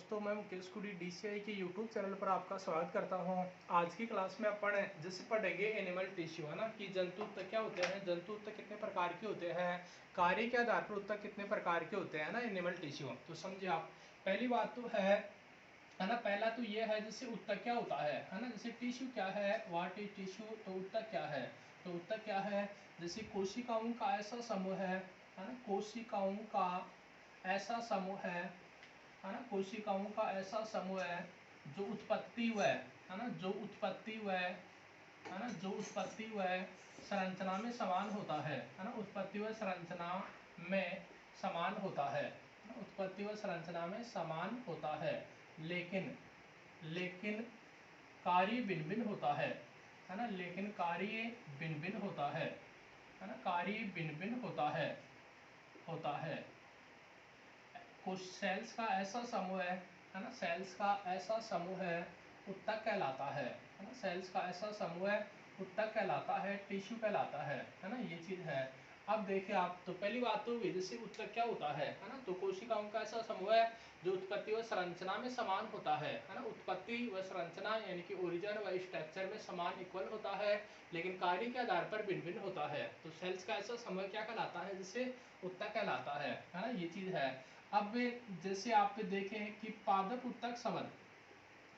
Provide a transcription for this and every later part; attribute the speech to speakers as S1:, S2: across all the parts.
S1: दोस्तों, मैं मुकेश कुडी डीसीआई के यूट्यूब चैनल पर आपका स्वागत करता हूं। आज की क्लास में अपन जैसे पढ़ेंगे एनिमल टिश्यू, है ना, कि जंतु ऊतक क्या होते हैं, जंतु ऊतक कितने प्रकार के होते हैं, कार्य के आधार पर ऊतक कितने प्रकार के होते हैं ना एनिमल टिश्यू। तो समझिए आप, पहली बात तो है ना, पहला तो ये है जैसे ऊतक क्या होता है ना, जैसे टिश्यू क्या है, व्हाट इज टिश्यू, तो ऊतक क्या है। तो ऊतक क्या है, जैसे कोशिकाओं का ऐसा समूह है ना, कोशिकाओं का ऐसा समूह है ना, कोशिकाओं का ऐसा समूह है जो उत्पत्ति हुआ है ना, जो उत्पत्ति हुआ है ना, जो उत्पत्ति हुआ संरचना में समान होता है ना, उत्पत्ति व संरचना में समान होता है, उत्पत्ति व संरचना में समान होता है, लेकिन लेकिन कार्य भिन्न भिन्न होता है ना, लेकिन कार्य भिन्न भिन्न होता है ना, कार्य भिन्न भिन्न होता है। कुछ सेल्स का ऐसा समूह है ना, सेल्स का ऐसा समूह है ऊतक कहलाता है ना, सेल्स का ऐसा समूह है ऊतक कहलाता है, टिश्यू कहलाता है ना, ये चीज है। अब देखिए आप, तो पहली बात तो जैसे ऊतक क्या होता है ना, तो कोशिकाओं का ऐसा समूह है जो उत्पत्ति व संरचना में समान होता है ना, उत्पत्ति व संरचना यानी कि ओरिजिन व स्ट्रक्चर में समान इक्वल होता है, लेकिन कार्य के आधार पर भिन्न भिन्न होता है। तो सेल्स का ऐसा समूह क्या कहलाता है, जिसे ऊतक कहलाता है ना, ये चीज है। अब जैसे आप देखें कि पादप ऊतक शब्द,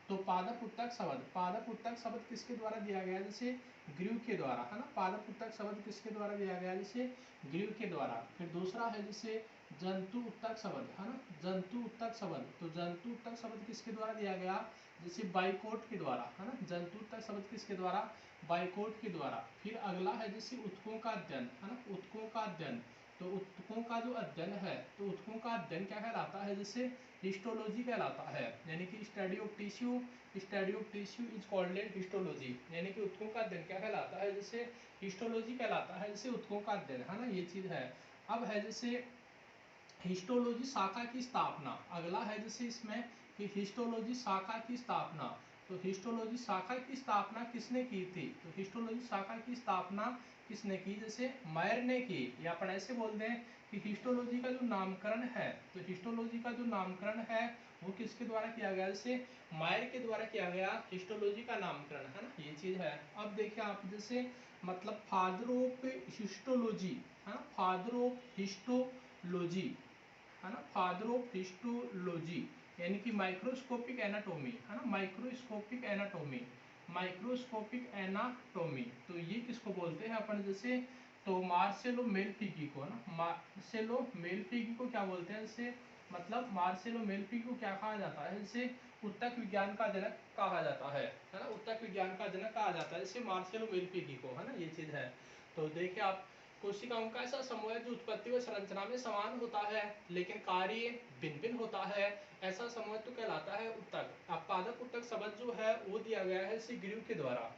S1: तो पादप ऊतक शब्द किसके द्वारा दिया गया, जैसे ग्रीव के द्वारा, है ना, पादप ऊतक शब्द किसके द्वारा दिया गया, जैसे ग्रीव के द्वारा। फिर दूसरा है जैसे जंतु ऊतक शब्द, है ना, जंतु ऊतक शब्द, तो जंतु ऊतक शब्द किसके द्वारा दिया गया, जैसे बाइकोट के द्वारा, है ना, जंतु ऊतक शब्द किसके द्वारा, बाइकोट के द्वारा। फिर अगला है जैसे ऊतकों का अध्ययन, है ना, ऊतकों का अध्ययन, तो ऊतकों का जो अध्ययन है, तो ऊतकों का अध्ययन क्या कहलाता है, जैसे हिस्टोलॉजी कहलाता है, यानी कि study of tissue, study of tissue is called histology, यानी कि ऊतकों का अध्ययन क्या कहलाता है, जैसे हिस्टोलॉजी कहलाता है, जैसे ऊतकों का अध्ययन, है ना, ये चीज है। अब है जैसे हिस्टोलॉजी शाखा की स्थापना, अगला है जैसे इसमें कि हिस्टोलॉजी शाखा की स्थापना, तो हिस्टोलॉजी शाखा की स्थापना किसने की थी, तो हिस्टोलॉजी शाखा की स्थापना किसने की, जैसे मायर ने की, या अपन ऐसे बोल दें कि हिस्टोलॉजी का जो नामकरण है, तो हिस्टोलॉजी का जो नामकरण है वो किसके द्वारा किया गया, जैसे मायर के द्वारा किया गया हिस्टोलॉजी का नामकरण, है ना, ये चीज है। अब देखिए आप, जैसे मतलब फादर ऑफ हिस्टोलॉजी, है ना, फादर ऑफ हिस्टोलॉजी, है ना, फादर ऑफ हिस्टोलॉजी यानी कि माइक्रोस्कोपिक एनाटॉमी, है ना, माइक्रोस्कोपिक एनाटॉमी, माइक्रोस्कोपिक एनाटॉमी, तो ये किसको बोलते हैं अपन, जैसे तो मार्सेलो मेलफिगी को ना, मार्सेलो मेलफिगी को क्या बोलते हैं, जैसे मतलब मार्सेलो मेलफिगी को क्या कहा जाता है, जैसे ऊतक विज्ञान का जनक कहा जाता है ना, ऊतक विज्ञान का जनक कहा जाता है, जैसे मार्सेलो मेलफिगी को, है ना, ये चीज है। तो देखिए आप, कोशिकाओं का ऐसा समूह है जो उत्पत्ति व संरचना में समान होता है, लेकिन कार्य भिन्न भिन्न होता है, ऐसा समूह तो कहलाता है ऊतक। अब पादप ऊतक शब्द जो है वो दिया गया है इसी ग्रीव के द्वारा,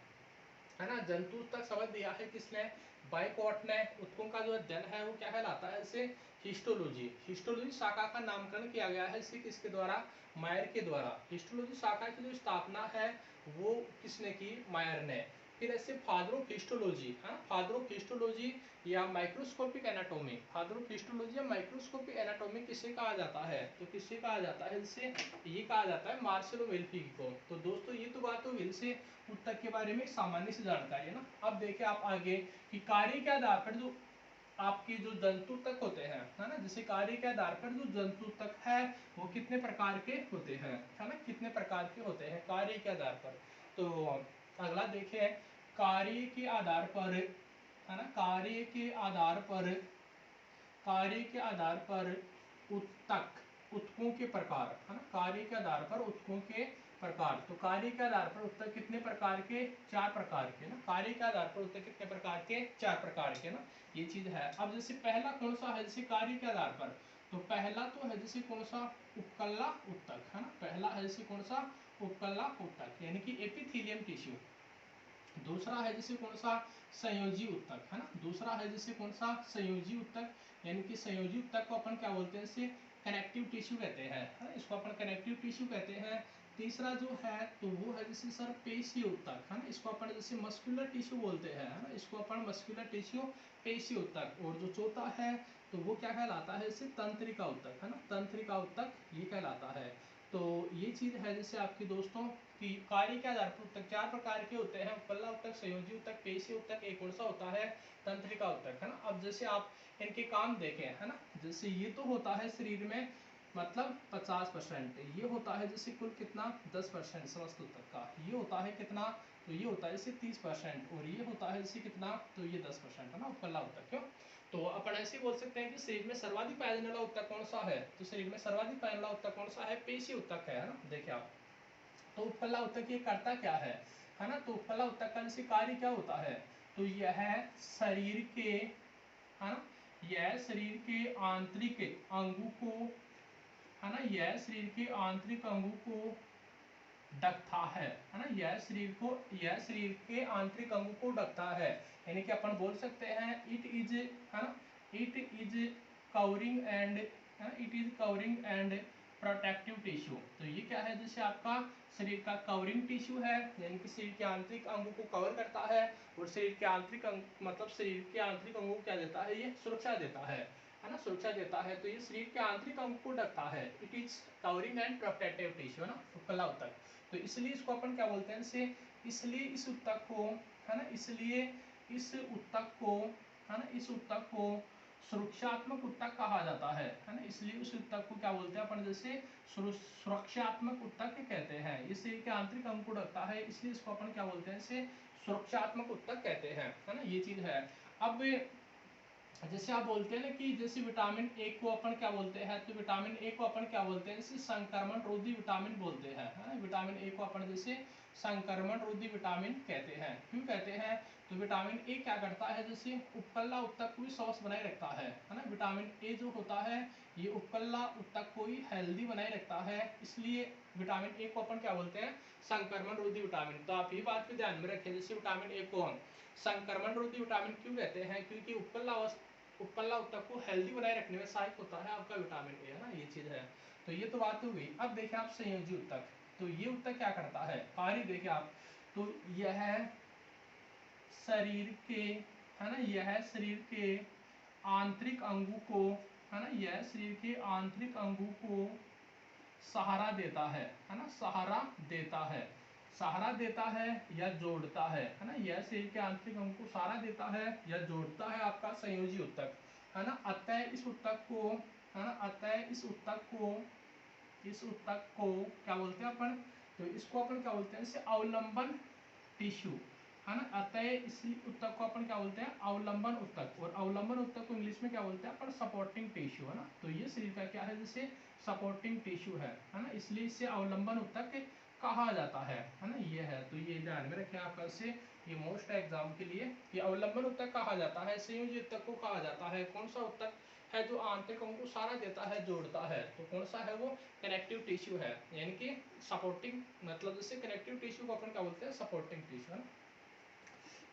S1: है ना, जंतु ऊतक शब्द दिया है किसने, बाइकॉट ने। ऊतकों का जो अध्ययन है वो क्या कहलाता है, इसे हिस्टोलॉजी, हिस्टोलॉजी शाखा का नामकरण किया गया है इसे किसके द्वारा, मायर के द्वारा। हिस्टोलॉजी शाखा की जो स्थापना है वो किसने की, मायर ने। फिर ऐसे फादर ऑफ हिस्टोलॉजी, हाँ, फादर ऑफ हिस्टोलॉजी या microscopic anatomy, father of histology या माइक्रोस्कोपिक एनाटॉमी किसे कहा जाता है, तो किसे कहा जाता है, जिसे ये कहा जाता है मार्सेलो मेलफिगी को। तो दोस्तों ये तो बात हो से ऊतक के बारे में सामान्य से जानकारी, है ना। अब देखिए आप आगे कि कार्य के आधार पर जो आपके जो जंतु तक होते हैं, है ना, जैसे कार्य के आधार पर जो जंतु तक है वो कितने प्रकार के होते हैं, है ना, कितने प्रकार के होते हैं कार्य के आधार पर। तो अगला देखिए, कार्य के आधार पर, है ना, कार्य के आधार पर, कार्य के आधार पर ऊतक, ऊतकों के प्रकार, है ना, कार्य के आधार पर ऊतकों के प्रकार। तो कार्य के आधार पर ऊतक कितने प्रकार के, चार प्रकार के ना, कार्य के आधार पर ऊतक कितने प्रकार के, चार प्रकार के ना, ये चीज है। अब जैसे पहला कौन सा है, जैसे कार्य के आधार पर, तो पहला तो है जैसे कौन सा, उपकला ऊतक, है ना, पहला है जैसे कौन सा, उपकला ऊतक यानी कि एपिथेलियम टिश्यू। दूसरा है जैसे कौन सा, संयोजी ऊतक, है ना, दूसरा है जैसे कौन सा, संयोजी ऊतक, यानी कि संयोजी ऊतक को अपन क्या बोलते हैं, इसे कनेक्टिव टिश्यू कहते हैं, है ना, इसको अपन कनेक्टिव टिश्यू कहते हैं। तीसरा जो है तो वो है जैसे सर पेशीय ऊतक, है ना, इसको अपन जैसे मस्कुलर टिश्यू बोलते हैं, है ना, इसको अपन मस्कुलर टिश्यू, पेशीय ऊतक। और जो चौथा है तो वो क्या कहलाता है, इसे तंत्रिका ऊतक, है ना, तंत्रिका ऊतक ये कहलाता है। तो ये चीज है जैसे आपकी दोस्तों कि कार्य के आधार पर उत्तक चार प्रकार के होते हैं, उपकल्ला उत्तक, संयोजी उत्तक, पेशीय उत्तक, एक और सा होता है तंत्रिका उत्तक, है ना। अब जैसे आप इनके काम देखें, है ना, जैसे ये तो होता है शरीर में मतलब 50%, ये होता है जैसे कुल कितना 10% समस्त उत्तक का, ये होता है कितना, तो ये होता है जैसे 30%, और ये होता है जैसे कितना, तो ये 10%, है ना, उपकल्ला उत्तक। क्यों, तो अपन ऐसे बोल सकते हैं कि शरीर में सर्वाधिक पाया जाने वाला उत्तक कौन सा है, तो शरीर में सर्वाधिक पाया जाने वाला उत्तक कौन सा है, पेशीय उत्तक है ना। देखिए आप, तो उपकल्ला उत्तक ये करता क्या है ना, तो उपकल्ला उत्तक का जैसे कार्य क्या होता है, तो यह शरीर के, है ना, यह शरीर के आंतरिक अंगों को, है ना, यह शरीर के आंतरिक अंगों को ढकता है ना, यह शरीर के आंतरिक अंगों को ढकता है, यानी कि अपन बोल सकते हैं इट इज, है ना, it is covering and, it is covering and protective tissue. तो ये क्या है, जैसे आपका शरीर का कवरिंग टिश्यू है, यानी कि शरीर के आंतरिक अंगों को कवर करता है, और शरीर के आंतरिक अंग मतलब शरीर के आंतरिक अंगों को क्या देता है, ये सुरक्षा देता है ना, सुरक्षा देता है। तो ये शरीर के आंतरिक अंग को ढकता है, it is covering and protective tissue, है ना, उपकल्ला उत्तक। तो इसलिए इसको अपन क्या बोलते हैं इसे, इसलिए इस उत्तक को, है ना, इसलिए इस उत्तक को, है ना, इस उत्तक को सुरक्षात्मक उत्तक कहा जाता है ना, इसलिए उस उत्तक को क्या बोलते हैं अपन, जैसे सुरक्षात्मक उत्तक कहते हैं। ये शरीर के आंतरिक अंग को ढकता है, इसलिए इसको अपन क्या बोलते हैं, इसे सुरक्षात्मक उत्तक कहते हैं, है ना, ये चीज है। अब जैसे आप बोलते हैं ना कि जैसे विटामिन ए को अपन क्या बोलते हैं, तो विटामिन ए को अपन क्या बोलते हैं, जैसे संक्रमण रोधी विटामिन बोलते हैं, है ना, विटामिन ए को अपन जैसे संक्रमण रोधी विटामिन कहते हैं। क्यों कहते हैं, तो विटामिन ए क्या करता है, जैसे उपकल्ला उत्तक को भी स्वस्थ बनाए रखता है ना, विटामिन ए जो होता है ये उपकल्ला उत्तक को ही हेल्दी बनाए रखता है, इसलिए विटामिन ए को अपन क्या बोलते हैं, संक्रमण रोधी विटामिन। तो आप ये बात भी ध्यान में रखें, जैसे विटामिन ए को हम संक्रमण रोधी विटामिन क्यों कहते हैं, क्योंकि उपकल्ला उत्तक को हेल्दी बनाए रखने में सहायक होता है आपका विटामिन ए, है ना, ये चीज है। तो ये तो बात हो गई। अब देखिए आप संयोजी उत्तक, तो ये उत्तक क्या करता है, कार्य देखिए आप, तो यह शरीर के, है ना, यह शरीर के आंतरिक अंगों को, है ना, यह शरीर के आंतरिक अंगों को सहारा देता है ना, सहारा देता है, सहारा देता है या जोड़ता है ना, यह शरीर के आंतरिक अंग को सहारा देता है या जोड़ता है आपका संयोजी उत्तक, है ना। अतः इस उत्तक को, है ना, अतः इस उत्तक को, इस उत्तक को क्या बोलते हैं अपन, तो इसको अपन क्या बोलते हैं, इसे अवलंबन टिश्यू, है ना। अतः इसी उत्तक को अपन क्या बोलते हैं, अवलंबन उत्तक, और अवलंबन उत्तक को इंग्लिश में क्या बोलते हैं अपन, सपोर्टिंग टिश्यू, है ना। तो ये शरीर का क्या है, जैसे सपोर्टिंग टिश्यू है ना, इसलिए इसे अवलंबन उत्तक कहा जाता है ना, ये है। तो ये ध्यान में रखें आपका से, ये मोस्ट है एग्जाम के लिए, कि अवलंबन उत्तक कहा जाता है, संयोजी उत्तक को कहा जाता है, कौन सा उत्तक है जो आंतरिक अंगों को सहारा देता है, जोड़ता है, तो कौन सा है वो, कनेक्टिव टिश्यू है, यानी कि सपोर्टिंग, मतलब जैसे कनेक्टिव टिश्यू को अपन क्या बोलते हैं, सपोर्टिंग टिश्यू, है ना।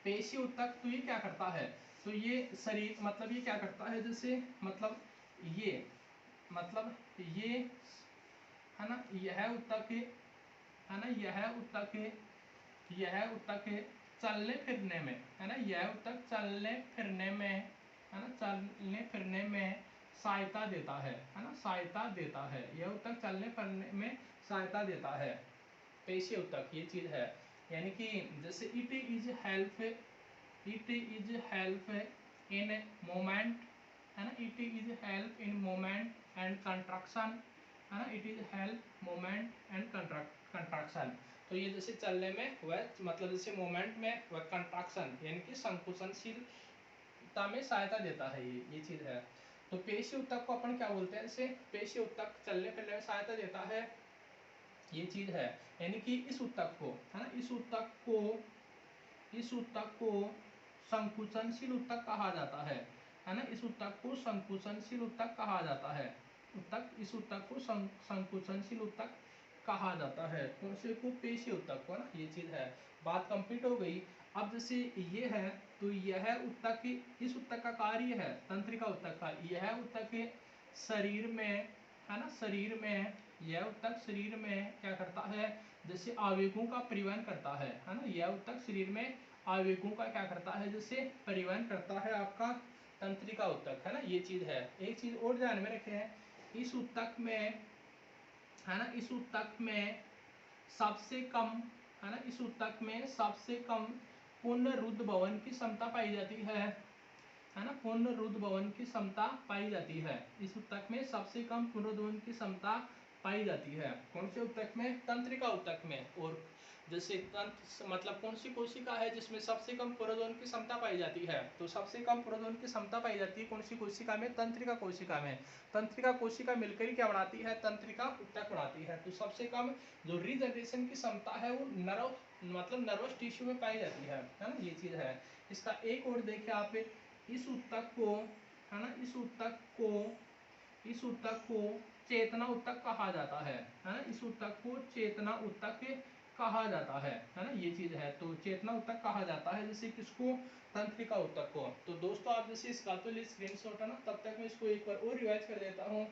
S1: पेशी उत्तक, तो ये क्या करता है, तो ये शरीर मतलब ये क्या करता है, जैसे मतलब ये, मतलब ये, है ना, यह उत्तक, है ना, यह उत्तक चलने फिरने में, है ना, यह उत्तक चलने फिरने में, है ना, चलने फिरने में सहायता देता है ना, सहायता देता है, यह उत्तक चलने फिरने में सहायता देता है, पेशीय उत्तक, ये चीज है। यानी कि जैसे it is help, it is help in moment, है ना, it is help in moment and construction, है ना, it is help moment and construction. तो ये जैसे चलने में वह मतलब जैसे मोमेंट में वह कंट्रक्शन यानी कि संकुचनशीलता में सहायता देता है, ये चीज है। तो पेशी उत्तक को अपन क्या बोलते हैं, इसे पेशी उत्तक चलने फिरने में सहायता देता है, ये चीज है। यानी कि इस उत्तक को, है ना, इस उत्तक को संकुचनशील उत्तक कहा जाता है ना, इस उत्तक को संकुचनशील उत्तक कहा जाता है, इस उत्तक को संकुचनशील उत्तक कहा जाता है, कौन से को, पेशी उत्तक को, ना, ये चीज है। बात कंप्लीट हो गई। अब जैसे ये है, तो यह उत्तक, इस उत्तक का कार्य है तंत्रिका उत्तक का, यह उत्तक शरीर में, है ना, शरीर में, यह उत्तक शरीर में क्या करता है, जैसे आवेगों का परिवहन करता है ना, यह उत्तक शरीर में आवेगों का क्या करता है, जैसे परिवहन करता है आपका तंत्रिका उत्तक, है ना, ये चीज है। एक चीज और ध्यान में रखें, इस उत्तक में, है ना, इस ऊतक में सबसे कम, है ना, इस ऊतक में सबसे कम पुनरुद्भवन की क्षमता पाई जाती है ना, पुनरुद्भवन की क्षमता पाई जाती है। इस ऊतक में सबसे कम पुनरुद्भवन की क्षमता पाई जाती है। कौन से ऊतक में? तंत्रिका ऊतक में। और जैसे तंत्र मतलब कौन सी कोशिका है जिसमें सबसे कम पुनरुद्भवन की क्षमता पाई जाती है? तो सबसे कम पुनरुद्भवन की क्षमता पाई जाती है कौन सी कोशिका में? तंत्रिका कोशिका में। तंत्रिका कोशिका मिलकर ही क्या बनाती है? तंत्रिका ऊतक बनाती है। तो सबसे कम जो रीजनरेशन की क्षमता है वो नर्व मतलब नर्वस टिश्यू में पाई जाती है ना, ये चीज है। इसका एक और देखिए आप, इस ऊतक को, है ना, इस ऊतक को चेतना ऊतक कहा जाता है ना, इस ऊतक को चेतना ऊतक कहा जाता है ना, ये चीज है। तो चेतना ऊतक कहा जाता है जैसे किसको? तंत्रिका ऊतक को। तो दोस्तों आप जैसे इसका तो स्क्रीनशॉट है ना, तब तक मैं इसको एक बार और रिवाइज कर देता हूँ,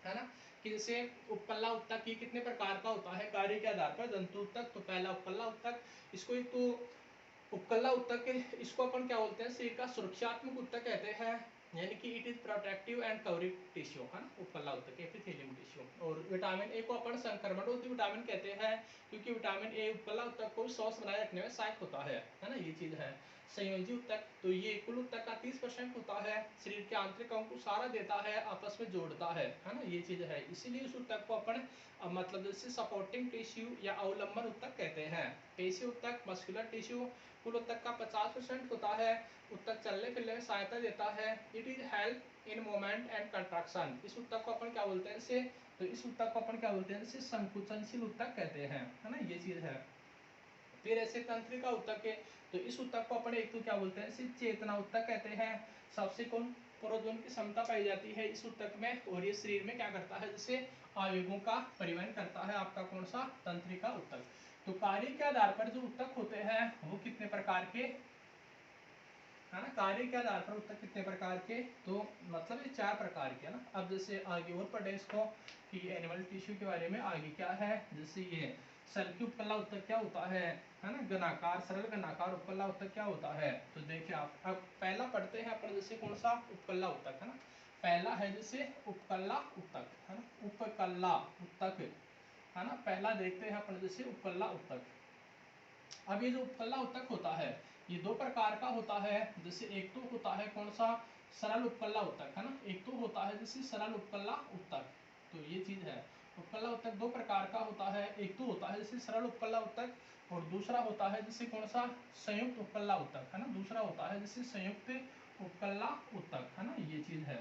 S1: है ना, कि जैसे उपकल्ला ऊतक ये कितने प्रकार का होता है कार्य के आधार पर? जंतु ऊतक, तो पहला उपकल्ला ऊतक, इसको एक तो उपकल्ला ऊतक, इसको अपन क्या बोलते हैं? शरीर का सुरक्षात्मक ऊतक कहते हैं, यानी कि it is protective and covering tissue, है ना, उपकल्ला ऊतक एपिथेलियम टिश्यू। और विटामिन ए को अपन संक्रमणरोधी विटामिन कहते हैं, क्योंकि विटामिन ए उपकल्ला ऊतक को स्वस्थ बनाए रखने में सहायक होता है ना, ये चीज है। संयोजी ऊतक, तो ये कुल ऊतक का 30% होता है, शरीर के आंतरिक अंग को सहारा देता है, आपस में जोड़ता है ना, ये चीज है। इसीलिए उस ऊतक को अपन मतलब जैसे सपोर्टिंग टिश्यू या अवलंबन ऊतक कहते हैं। पेशी ऊतक, मस्कुलर टिश्यू, कुल ऊतक का 50% होता है। ऊतक चलने फिरने में सहायता देता है। It is help in movement and contraction. इस ऊतक को अपन क्या बोलते हैं? इसे, तो इस ऊतक को अपन क्या बोलते हैं? इसे संकुचनशील ऊतक कहते हैं, है ना, ये चीज है। फिर ऐसे तंत्रिका ऊतक है, तो इस ऊतक को अपन एक तो क्या बोलते हैं? इसे चेतना ऊतक कहते हैं। सबसे कम पुनरुद्भवन की क्षमता पाई जाती है इस ऊतक में, और ये शरीर में क्या करता है? जैसे आवेगों का परिवहन करता है। आपका कौन सा? तंत्रिका ऊतक। तो कार्य के आधार पर जो ऊतक होते हैं वो कितने प्रकार के, है ना, कार्य के आधार पर ऊतक कितने प्रकार के? तो मतलब ये 4 प्रकार के, है ना। अब जैसे आगे और पढ़े इसको कि एनिमल टिश्यू के बारे में आगे क्या है। जैसे ये सल्की उपकल्ला ऊतक क्या होता है ना, घनाकार सरल घनाकार उपकल्ला ऊतक क्या होता है? तो देखिए आप, अब पहला पढ़ते हैं अपन, जैसे कौन सा? उपकल्ला ऊतक, है ना। पहला है जैसे उपकल्ला ऊतक, है ना, उपकल्ला ऊतक, है ना। पहला देखते हैं अपन जैसे उपकल्ला ऊतक। अब ये जो उपकल्ला ऊतक होता है ये 2 प्रकार का होता है। जैसे एक तो होता है कौन सा? सरल उपकल्ला ऊतक, है ना, एक तो होता है जैसे सरल उपकल्ला ऊतक। तो ये चीज है, उपकल्ला ऊतक 2 प्रकार का होता है। एक तो होता है जैसे सरल उपकल्ला ऊतक, और दूसरा होता है जैसे कौन सा? संयुक्त उपकल्ला ऊतक, है ना। दूसरा होता है जैसे संयुक्त उपकल्ला ऊतक, है ना, ये चीज है।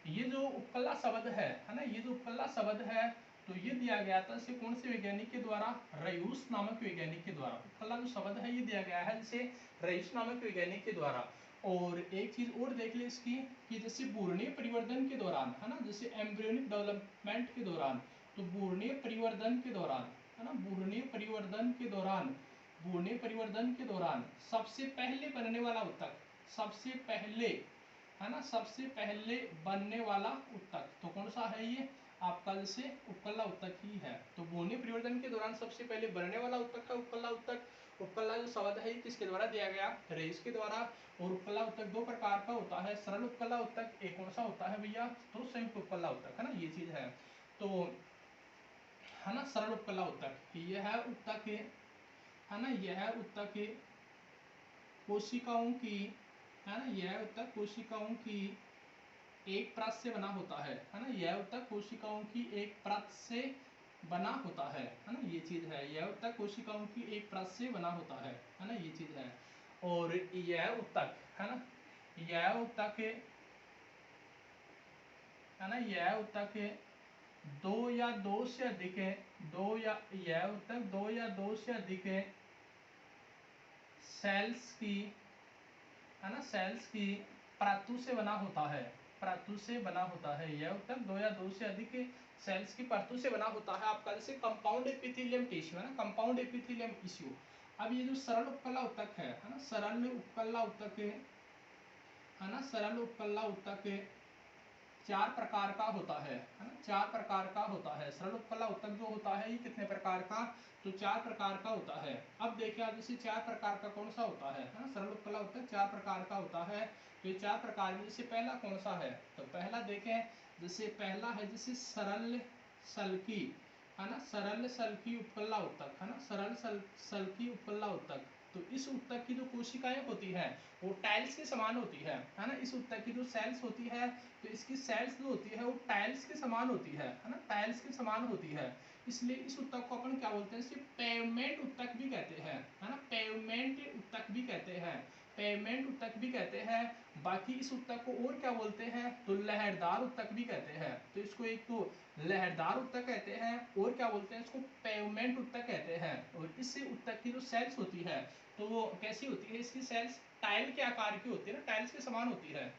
S1: ये जो उपकल्ला शब्द है ना, ये जो उपकल्ला शब्द है तो ये दिया गया था इसे कौन से वैज्ञानिक के द्वारा? रयूस नामक वैज्ञानिक के द्वारा। उपकल्ला जो शब्द है ये दिया गया है जैसे रयूस नामक वैज्ञानिक के द्वारा। और एक चीज और देख ले इसकी, कि जैसे भ्रूणीय परिवर्तन के दौरान, है ना, जैसे एम्ब्रियोनिक डेवलपमेंट के दौरान, तो भ्रूणीय परिवर्तन के दौरान, है ना, भ्रूणीय परिवर्तन के दौरान, भ्रूणीय परिवर्तन के दौरान सबसे पहले बनने वाला ऊतक, सबसे पहले, है ना, सबसे पहले बनने वाला ऊतक तो कौन सा है? ये आपका जैसे उपकल्ला ऊतक ही है। तो भ्रूणीय परिवर्तन के दौरान सबसे पहले बनने वाला ऊतक है उपकल्ला ऊतक। उपकल्ला जो शब्द है किसके द्वारा दिया गया? रेस के द्वारा। और उपकल्ला ऊतक 2 प्रकार का होता है, सरल उपकल्ला ऊतक, एक कौन सा होता है भैया? तो संयुक्त उपकल्ला ऊतक, है ना, ये चीज है। तो है ना, सरल उपकल्ला ऊतक यह है ऊतक, है ना, यह ऊतक कोशिकाओं की, है ना, यह ऊतक कोशिकाओं की एक परत से बना होता है ना, यह ऊतक कोशिकाओं की एक परत से बना होता है ना, ये चीज है। यह ऊतक कोशिकाओं की एक परत से बना होता है ना, ये चीज है। और यह ऊतक, है ना, यह ऊतक, है ना, यह ऊतक दो या दो से अधिक है, दो या, यह ऊतक 2 या 2 से अधिक सेल्स की, है ना, सेल्स की परतों से बना होता है, परतों से बना होता है। यह ऊतक 2 या 2 से अधिक सेल्स की परतों से बना होता है। आपका जैसे कंपाउंड एपिथेलियम टिश्यू, है ना, कंपाउंड एपिथेलियम टिश्यू। अब ये जो सरल उपकल्ला ऊतक है ना, सरल उपकल्ला ऊतक, है ना, सरल उपकल्ला ऊतक 4 प्रकार का होता है ना, 4 प्रकार का होता है। सरल उपकल्ला ऊतक जो होता है ये कितने प्रकार का? तो 4 प्रकार का होता है। अब देखिए आप जैसे 4 प्रकार का कौन सा होता है ना, सरल उपकल्ला ऊतक 4 प्रकार का होता है। तो ये 4 प्रकार में जैसे पहला कौन सा है? तो पहला देखें, जैसे पहला है जैसे सरल सल्की, है ना, सरल सल्की उपकला उत्तक, है ना, सल्की उपकला उत्तक। तो इस उत्तक की जो कोशिकाएं होती है वो टाइल्स के समान होती है ना। इस उत्तक की जो सेल्स होती है तो इसकी सेल्स जो होती है वो टाइल्स के समान होती है ना, टाइल्स के समान होती है। इसलिए इस उत्तक को अपन क्या बोलते हैं, इसे पेवमेंट उत्तक भी कहते हैं, है ना, पेवमेंट उत्तक भी कहते हैं, पेवमेंट उत्तक भी कहते हैं। बाकी इस उत्तक को और क्या बोलते हैं, तो लहरदार उत्तक भी कहते हैं। तो इसको एक तो लहरदार उत्तक कहते हैं और क्या बोलते हैं, इसको पेवमेंट उत्तक कहते हैं। और इस उत्तक की जो सेल्स होती है तो वो कैसी होती है, इसकी सेल्स टाइल के आकार की होती है ना, टाइल्स के समान होती है।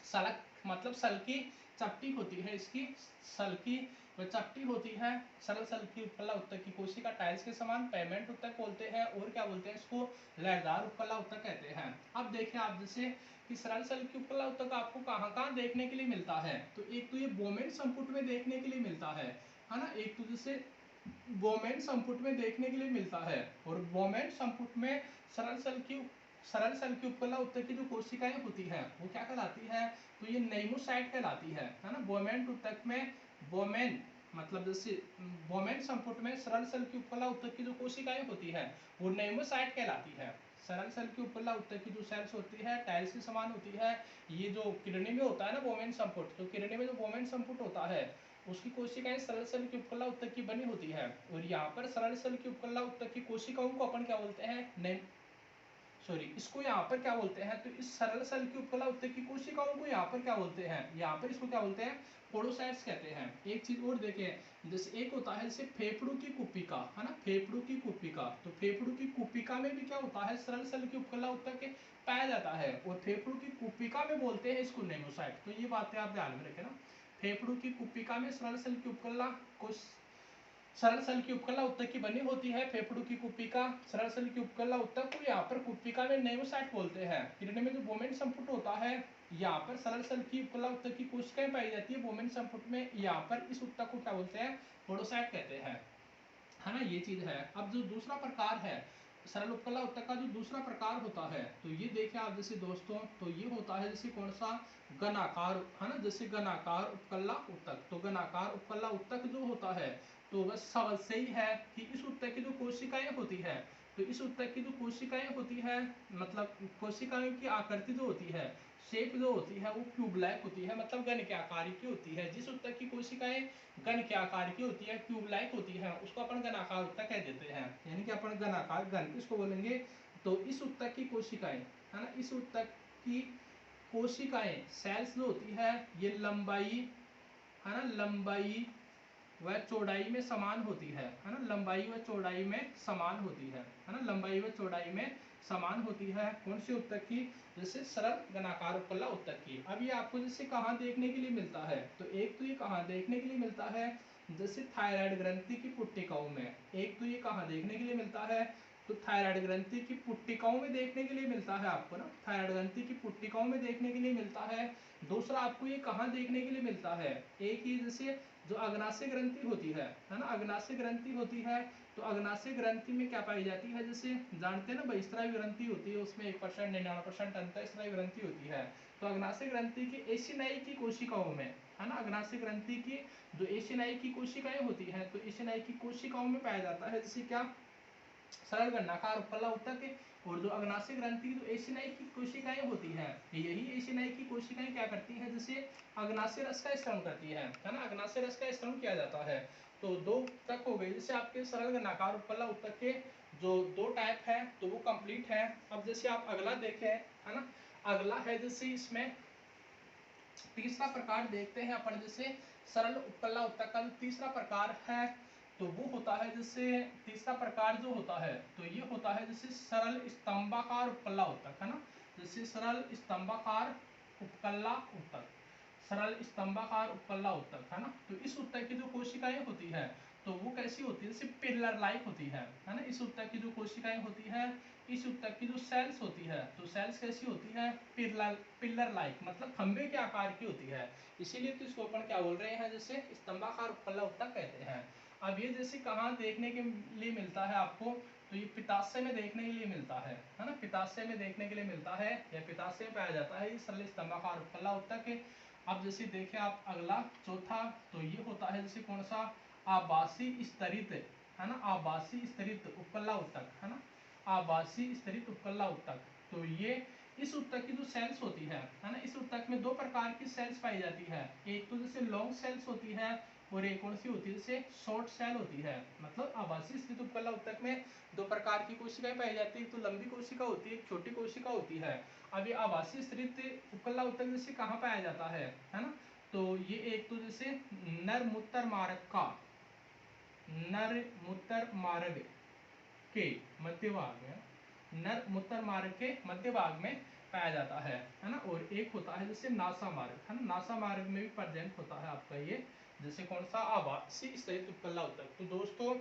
S1: सलक मतलब सल्की चपटी होती है इसकी, सल्की व चपटी होती है। सरल सल्की उपकला उत्तक की कोशिका टाइल्स के समान पेवमेंट उत्तक बोलते हैं और क्या बोलते हैं, इसको लहरदार उपकला उत्तक कहते हैं। अब देखें आप जैसे कि सरल सल्की उपकला उत्तक आपको कहाँ कहाँ देखने के लिए मिलता है, तो एक तो ये बोमेन संपुट में देखने के लिए मिलता है ना, एक तो जैसे बोमेन संपुट में देखने के लिए मिलता है। और बोमेन संपुट में सरल सल्की उपकला उत्तक की जो कोशिकाएं होती है वो क्या कहलाती है, तो ये नेमोसाइट कहलाती है ना। बोमेन उत्तक में बोमेन मतलब जैसे बोमेन संपुट में सरल सल्की उपकला उत्तक की जो कोशिकाएं होती है वो नेमोसाइट कहलाती है। सरल सल्की उपकला उत्तक की जो सेल्स होती है टाइल्स के समान होती है। ये जो किडनी में होता है ना बोमेन संपुट, तो किडनी में जो बोमेन संपुट होता है उसकी कोशिकाएं सरल सल्की उपकला उत्तक की बनी होती है। और यहाँ पर सरल सल्की उपकला उत्तक की कोशिकाओं को अपन क्या बोलते हैं, इसको यहाँ पर क्या बोलते हैं, तो इस सरल सल्की उपकला उत्तक की कोशिकाओं को यहाँ पर क्या बोलते हैं, यहाँ पर इसको क्या बोलते हैं, पोडोसाइट्स कहते हैं। एक चीज और देखें, जैसे एक होता है जैसे फेफड़ों की कुपिका, है ना, फेफड़ों की कुपिका। तो फेफड़ों की कुपिका में भी क्या होता है, सरल सल्की उपकला उत्तक पाया जाता है और फेफड़ों की कुपिका में बोलते हैं इसको नेमोसाइट। तो ये बातें आप ध्यान में रखें ना, फेफड़ों की कुपिका में सरल सल्की उपकला सरल सल्की उपकला उत्तक की बनी होती है। फेफड़ों की कुपिका सरल सल्की उपकला उत्तक को यहाँ पर कुपिका में नेमोसाइट बोलते हैं। किडनी में जो बोमेन संपुट होता है यहाँ पर सरल सल्की उपकला उत्तक की कोशिकाएं पाई जाती है बोमेन संपुट में, यहाँ पर इस उत्तक को क्या बोलते हैं, पोडोसाइट कहते हैं, है ना, ये चीज है। अब जो दूसरा प्रकार है सरल उपकला उत्तक का, जो दूसरा प्रकार होता है तो ये देखिए आप जैसे दोस्तों, तो ये होता है जैसे कौन सा, घनाकार, है ना, जैसे घनाकार उपकला उत्तक। तो घनाकार उपकला उत्तक जो होता है तो बस सवाल सही है कि इस उत्तक की जो कोशिकाएं होती है तो इस उत्तक की जो कोशिकाएं होती है मतलब कोशिकाओं की आकृति जो होती है, शेप जो होती है वो क्यूब लाइक होती है, मतलब घन के आकार की होती है। जिस उत्तक की कोशिकाएं घन के आकार की होती है, ट्यूब लाइक होती है, उसको अपन घनाकार उत्तक कह देते हैं। यानी कि अपन घनाकार घन किसको बोलेंगे, तो इस उत्तक की कोशिकाएं, है ना, इस उत्तक की कोशिकाएं सेल्स जो होती है ये लंबाई, है ना, लंबाई वह चौड़ाई में समान होती है ना, लंबाई व चौड़ाई में समान होती है ना, लंबाई व चौड़ाई में समान होती है। कौन सी उत्तक की, जैसे सरल घनाकार उपकला उत्तक की। अब ये आपको जैसे कहाँ देखने के लिए मिलता है, तो एक तो ये कहाँ देखने के लिए मिलता है, जैसे थायराइड ग्रंथि की पुट्टिकाओं में। एक तो ये कहाँ देखने के लिए मिलता है, तो थायराइड ग्रंथि की पुट्टिकाओं में देखने के लिए मिलता है आपको ना, थायराइड ग्रंथि की पुट्टिकाओं में देखने के लिए मिलता है। दूसरा आपको ये कहाँ देखने के लिए मिलता है, एक ही जैसे जो अग्नाशय ग्रंथि होती है ना, अग्नाशय ग्रंथि होती है। तो अग्नाशय ग्रंथि में क्या पाई जाती है, जैसे जानते हैं ना बहिस्रावी ग्रंथि होती है उसमें 1% 99% अंतःस्रावी ग्रंथि होती है। तो अग्नाशय ग्रंथि की एशिनाई की कोशिकाओं में, है ना, अग्नाशय ग्रंथि की जो एशिनाई की कोशिकाएं होती हैं तो एशिनाई की कोशिकाओं में पाया जाता है जैसे क्या, सरल घनाकार उपकला उत्तक। और जो अग्नाशय ग्रंथि की जो एशिनाई की कोशिकाएं होती हैं यही एशिनाई की कोशिकाएं क्या करती हैं, जैसे अग्नाशय रस का स्त्राव करती है ना, अग्नाशय रस का स्त्राव किया जाता है। तो दो तक हो गए, जैसे आपके सरल घनाकार उपकला उत्तक के जो दो टाइप है तो वो कंप्लीट है। अब जैसे आप अगला देखें, है ना, अगला है जैसे इसमें तीसरा प्रकार देखते हैं अपन, जैसे सरल उपकला उत्तक का जो तीसरा प्रकार है तो वो होता है जैसे तीसरा प्रकार जो होता है तो ये होता है जैसे सरल स्तंभाकार उपकला उत्तक, है ना, जैसे सरल स्तंभाकार उपकला उत्तक, सरल स्तंभाकार उपकला उत्तक, है ना। तो इस उत्तक की जो कोशिकाएं होती है तो वो कैसी होती है, जैसे पिलर लाइक होती है ना। इस उत्तक की जो कोशिकाएं होती है, इस उत्तक की जो सेल्स होती है तो सेल्स कैसी होती है, पिलर लाइक मतलब खंबे के आकार की होती है। इसीलिए तो इसको अपन क्या बोल रहे हैं, जैसे स्तंभाकार उपकला उत्तक कहते हैं। अब ये जैसे कहाँ देखने के लिए मिलता है आपको, तो ये पित्ताशय में देखने के लिए मिलता है ना, पित्ताशय में देखने के लिए मिलता है या पित्ताशय में पाया जाता है ये सरल स्तंभाकार उपकला उत्तक। अब जैसे देखें आप अगला चौथा, तो ये होता है जैसे कौन सा, आवासीय स्तरित, है ना, आवासीय स्तरित उपकला उत्तक, है ना, आवासीय स्तरित उपकला उत्तक। तो ये इस उत्तक की जो सेल्स होती है ना, इस उत्तक में दो प्रकार की सेल्स पाई जाती है। एक तो जैसे लॉन्ग सेल्स होती है और एक कौन सी होती है, जैसे शॉर्ट सेल होती है। मतलब आवासीय स्थित उपकला उत्तक में दो प्रकार की कोशिकाएं पाई जाती है, एक तो लंबी कोशिका होती है, एक छोटी कोशिका होती है। अब ये आवासीय स्थित उपकला उत्तक जैसे कहाँ पाया जाता है ना, तो ये एक तो जैसे नर मूत्र मार्ग का, नर मूत्र मार्ग के मध्य भाग में, नर मूत्र मार्ग के मध्य भाग में पाया जाता है ना। और एक होता है जैसे नासा मार्ग, है ना, नासा मार्ग में भी प्रेजेंट होता है आपका ये, जैसे कौन सा, आवासीय स्तरित उपकला उत्तक। तो दोस्तों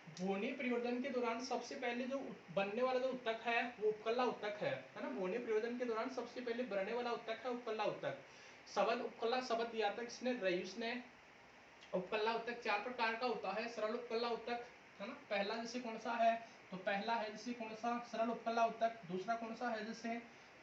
S1: भ्रूणीय परिवर्धन के दौरान सबसे पहले जो बनने वाला जो उत्तक है वो उपकला उत्तक है ना। भ्रूणीय परिवर्धन के दौरान सबसे पहले बनने वाला उत्तक है उपकला उत्तक। शब्द उपकला शब्द दिया था किसने, रईस ने। उपकला उत्तक चार प्रकार का होता है। सरल उपकला उत्तक, है ना, पहला जैसे कौन सा है, तो पहला है जैसे कौन सा, सरल उपकला उत्तक। दूसरा कौन सा है जैसे,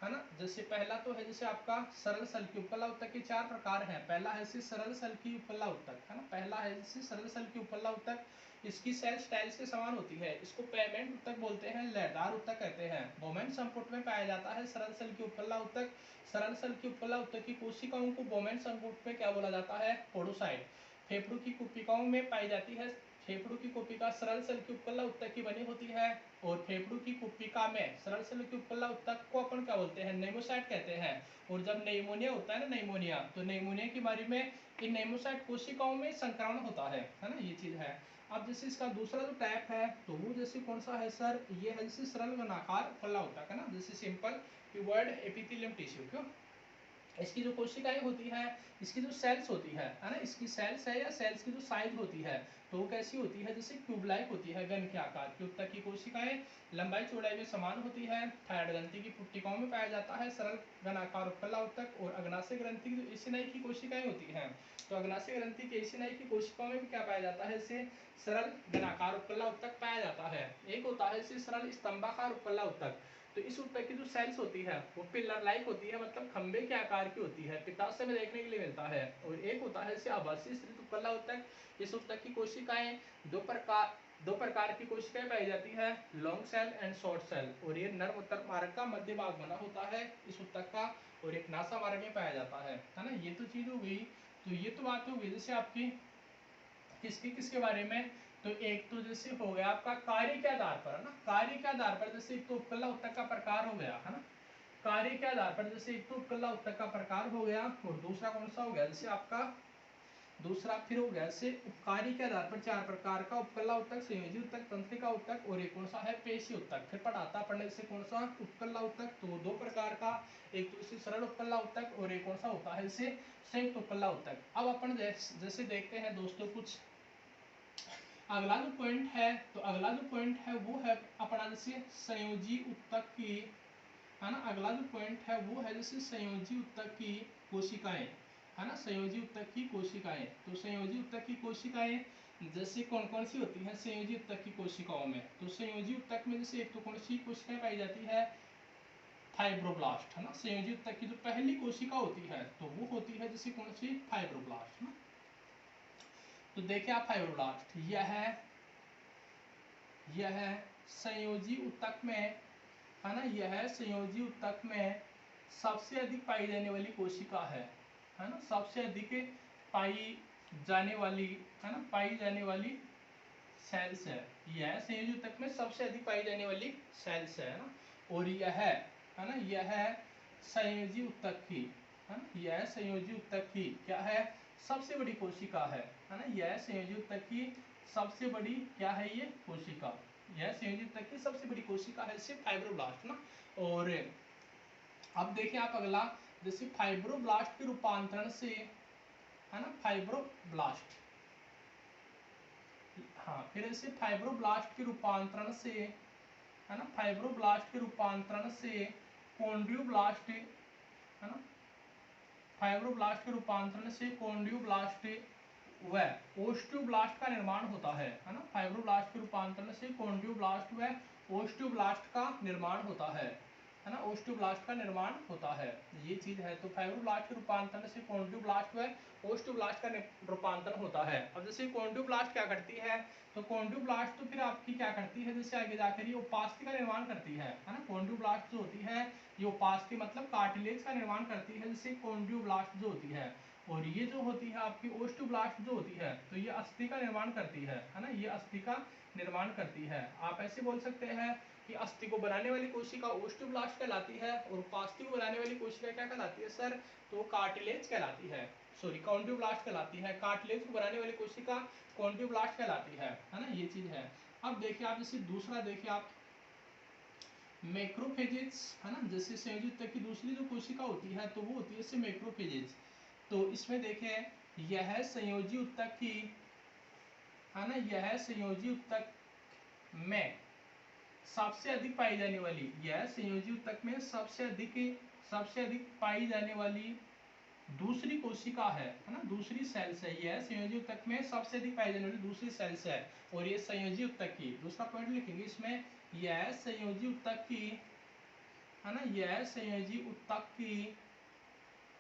S1: है ना, जैसे पहला तो है जैसे आपका सरल सल्की। उपकला उत्तक के चार प्रकार हैं। पहला है जैसे सरल सल्की उपकला उत्तक, है ना, पहला है जैसे सरल सल्की उपकला उत्तक। इसकी सेल टाइल्स के समान होती है। इसको पेमेंट उत्तक बोलते हैं, लहरदार उत्तक कहते हैं। बोमेन संपुट में पाया जाता है सरल सल्की उपकला उत्तक। सरल सल्की उपकला उत्तक की कोशिकाओं को बोमेन संपुट में क्या बोला जाता है, पोडोसाइट। फेफड़ों की कोशिकाओं में पाई जाती है। फेफड़ों की कोशिका सरल सेल की उपकला उत्तक की बनी होती है। और फेफड़ों की कोशिका में सरल सेल की उपकला उत्तक को अपन क्या बोलते हैं, नेमोसाइट कहते हैं। और जब न्यूमोनिया होता है ना, न्यूमोनिया, तो न्यूमोनिया की बीमारी में इन नेमोसाइट कोशिकाओं में संक्रमण होता है ना, ये चीज है। अब जैसे इसका दूसरा जो टाइप है तो वो जैसे कौन सा है सर, ये है जैसे सरल घनाकार उपकला उत्तक, है ना, जैसे सिंपल वर्ड एपिथेलियम टिश्यू। क्यों, इसकी जो कोशिकाएं होती है, इसकी जो सेल्स होती है ना, इसकी सेल्स है या सेल्स की जो साइज होती है तो वो कैसी होती है, जैसे ट्यूब लाइक होती है, गन के आकार की। उत्तक की कोशिकाएं लंबाई चौड़ाई में समान होती है। थायराइड ग्रंथि की पुट्टिकाओं में पाया जाता है सरल घनाकार उपकला उत्तक। और अग्नाशय ग्रंथि की जो एसिनाई की कोशिकाएं होती हैं, तो अग्नाशय ग्रंथि की एसिनाई की कोशिकाओं में भी क्या पाया जाता है, इसे सरल घनाकार उपकला उत्तक पाया जाता है। एक होता है इसे सरल स्तंभाकार उपकला उत्तक। तो इस उत्तक की जो सेल्स होती है वो पिलर लाइक होती है, मतलब खंबे के आकार की होती है, पित्ताशय में देखने के लिए मिलता है। और एक होता है इसे आभासी स्थित उपकला उत्तक। इस उत्तक की कोशिकाएं दो प्रकार की कोशिकाएं पाई जाती है, long cell and short cell. और ये नर मूत्र मार्ग का मध्य भाग बना होता है इस उत्तक का। और एक नासा मार्ग में पाया जाता है ना। ये तो चीज हो गई। तो ये तो बात हो गई जैसे आपकी किसके किसके बारे में। तो एक तो जैसे हो गया आपका कार्य के आधार पर, है ना, कार्य के आधार पर जैसे एक तो उपकला उत्तक का प्रकार हो गया, है ना, कार्य के आधार पर जैसे एक तो उपकला उत्तक का प्रकार हो गया। और दूसरा कौन सा हो गया, जैसे आपका दूसरा फिर हो गया जैसे कार्य के आधार पर चार प्रकार का उपकला उत्तक, संयोजी उत्तक, तंत्रिका उत्तक और एक कौन सा है, पेशी उत्तक। फिर पढ़ाता पढ़ने से कौन सा, उपकला उत्तक, तो दो प्रकार का, एक तो इसे सरल उपकला उत्तक और एक कौन सा होता है इसे संयुक्त उपकला उत्तक। अब अपन जैसे देखते हैं दोस्तों कुछ अगला जो पॉइंट है, तो अगला जो पॉइंट है वो है अपना जैसे संयोजी उत्तक की, है ना, अगला जो पॉइंट है वो है जैसे संयोजी उत्तक की कोशिकाएं, है ना, संयोजी उत्तक की कोशिकाएं। तो संयोजी उत्तक की कोशिकाएं जैसे कौन कौन सी होती हैं संयोजी उत्तक की कोशिकाओं में, तो संयोजी उत्तक में जैसे एक तो कौन सी कोशिकाएं पाई जाती है, फाइब्रोब्लास्ट, है ना। संयोजी उत्तक की जो पहली कोशिका होती है तो वो होती है जैसे कौन सी, फाइब्रोब्लास्ट ना। तो देखिए आप फाइब्रोब्लास्ट यह संयोजी ऊतक में, है ना, यह संयोजी ऊतक में सबसे अधिक पाई जाने वाली कोशिका है ना, सबसे अधिक पाई जाने वाली, है ना, पाई जाने वाली सेल्स है। यह संयोजी ऊतक में सबसे अधिक पाई जाने वाली सेल्स है ना। और यह है ना, यह संयोजी ऊतक की, है ना, यह संयोजी ऊतक की क्या है, सबसे बड़ी कोशिका है ना। यह संयोजी ऊतक की सबसे बड़ी क्या है, ये कोशिका, यह संयोजी ऊतक की सबसे बड़ी कोशिका है सिर्फ फाइब्रोब्लास्ट ना। और अब देखिए आप अगला, जैसे फाइब्रोब्लास्ट के रूपांतरण से, है ना, फाइब्रोब्लास्ट, हाँ, फिर ऐसे फाइब्रोब्लास्ट के रूपांतरण से, है ना, फाइब्रोब्लास्ट के रूपांतरण से कॉन्ड्रियोब्लास्ट, है ना, फाइब्रोब्लास्ट के रूपांतरण से कॉन्ड्रियोब्लास्ट व ओस्टियोब्लास्ट का निर्माण होता है ना। फाइब्रोब्लास्ट के रूपांतरण से कॉन्ड्रियोब्लास्ट व ओस्टियोब्लास्ट का निर्माण होता है। है ना, ओस्टियोब्लास्ट का निर्माण होता है, ये चीज है। तो फाइब्रोब्लास्ट के रूपांतरण से कॉन्ड्रोब्लास्ट व ओस्टियोब्लास्ट का रूपांतरण होता है। अब जैसे कॉन्ड्रोब्लास्ट क्या करती है, तो कॉन्ड्रोब्लास्ट तो फिर आपकी क्या करती है, जैसे आगे जाकर ये उपास्थि का निर्माण करती है ना। कॉन्ड्रोब्लास्ट जो होती है ये उपास्थि मतलब कार्टिलेज का निर्माण करती है, जैसे कॉन्ड्रोब्लास्ट जो होती है। और ये जो होती है आपकी ओस्टियोब्लास्ट जो होती है, तो ये अस्थि का निर्माण करती है ना, ये अस्थि का निर्माण करती है। आप ऐसे बोल सकते हैं कि अस्थि को बनाने वाली कोशिका ओस्टियोब्लास्ट कहलाती है और उपास्थि को बनाने वाली कोशिका क्या कहलाती है सर, तो कार्टिलेज कहलाती है, सॉरी कॉन्ड्रोब्लास्ट कहलाती है। कार्टिलेज को बनाने वाली कोशिका कॉन्ड्रोब्लास्ट कहलाती है ना, ये चीज है। अब देखिए आप जैसे दूसरा देखिए आप मैक्रोफेजेज है ना, जैसे संयोजी ऊतक की दूसरी जो कोशिका होती है तो वो होती है जैसे मैक्रोफेजेज। तो इसमें देखें यह संयोजी ऊतक की है ना, यह संयोजी ऊतक में सबसे अधिक पाई जाने वाली, यह संयोजी ऊतक में सबसे अधिक पाई जाने वाली दूसरी कोशिका है ना, दूसरी सेल्स है। यह संयोजी ऊतक में सबसे अधिक पाई जाने वाली दूसरी सेल्स है। और ये संयोजी ऊतक की, दूसरा पॉइंट लिखेंगे इसमें, यह संयोजी ऊतक की है ना, यह संयोजी ऊतक की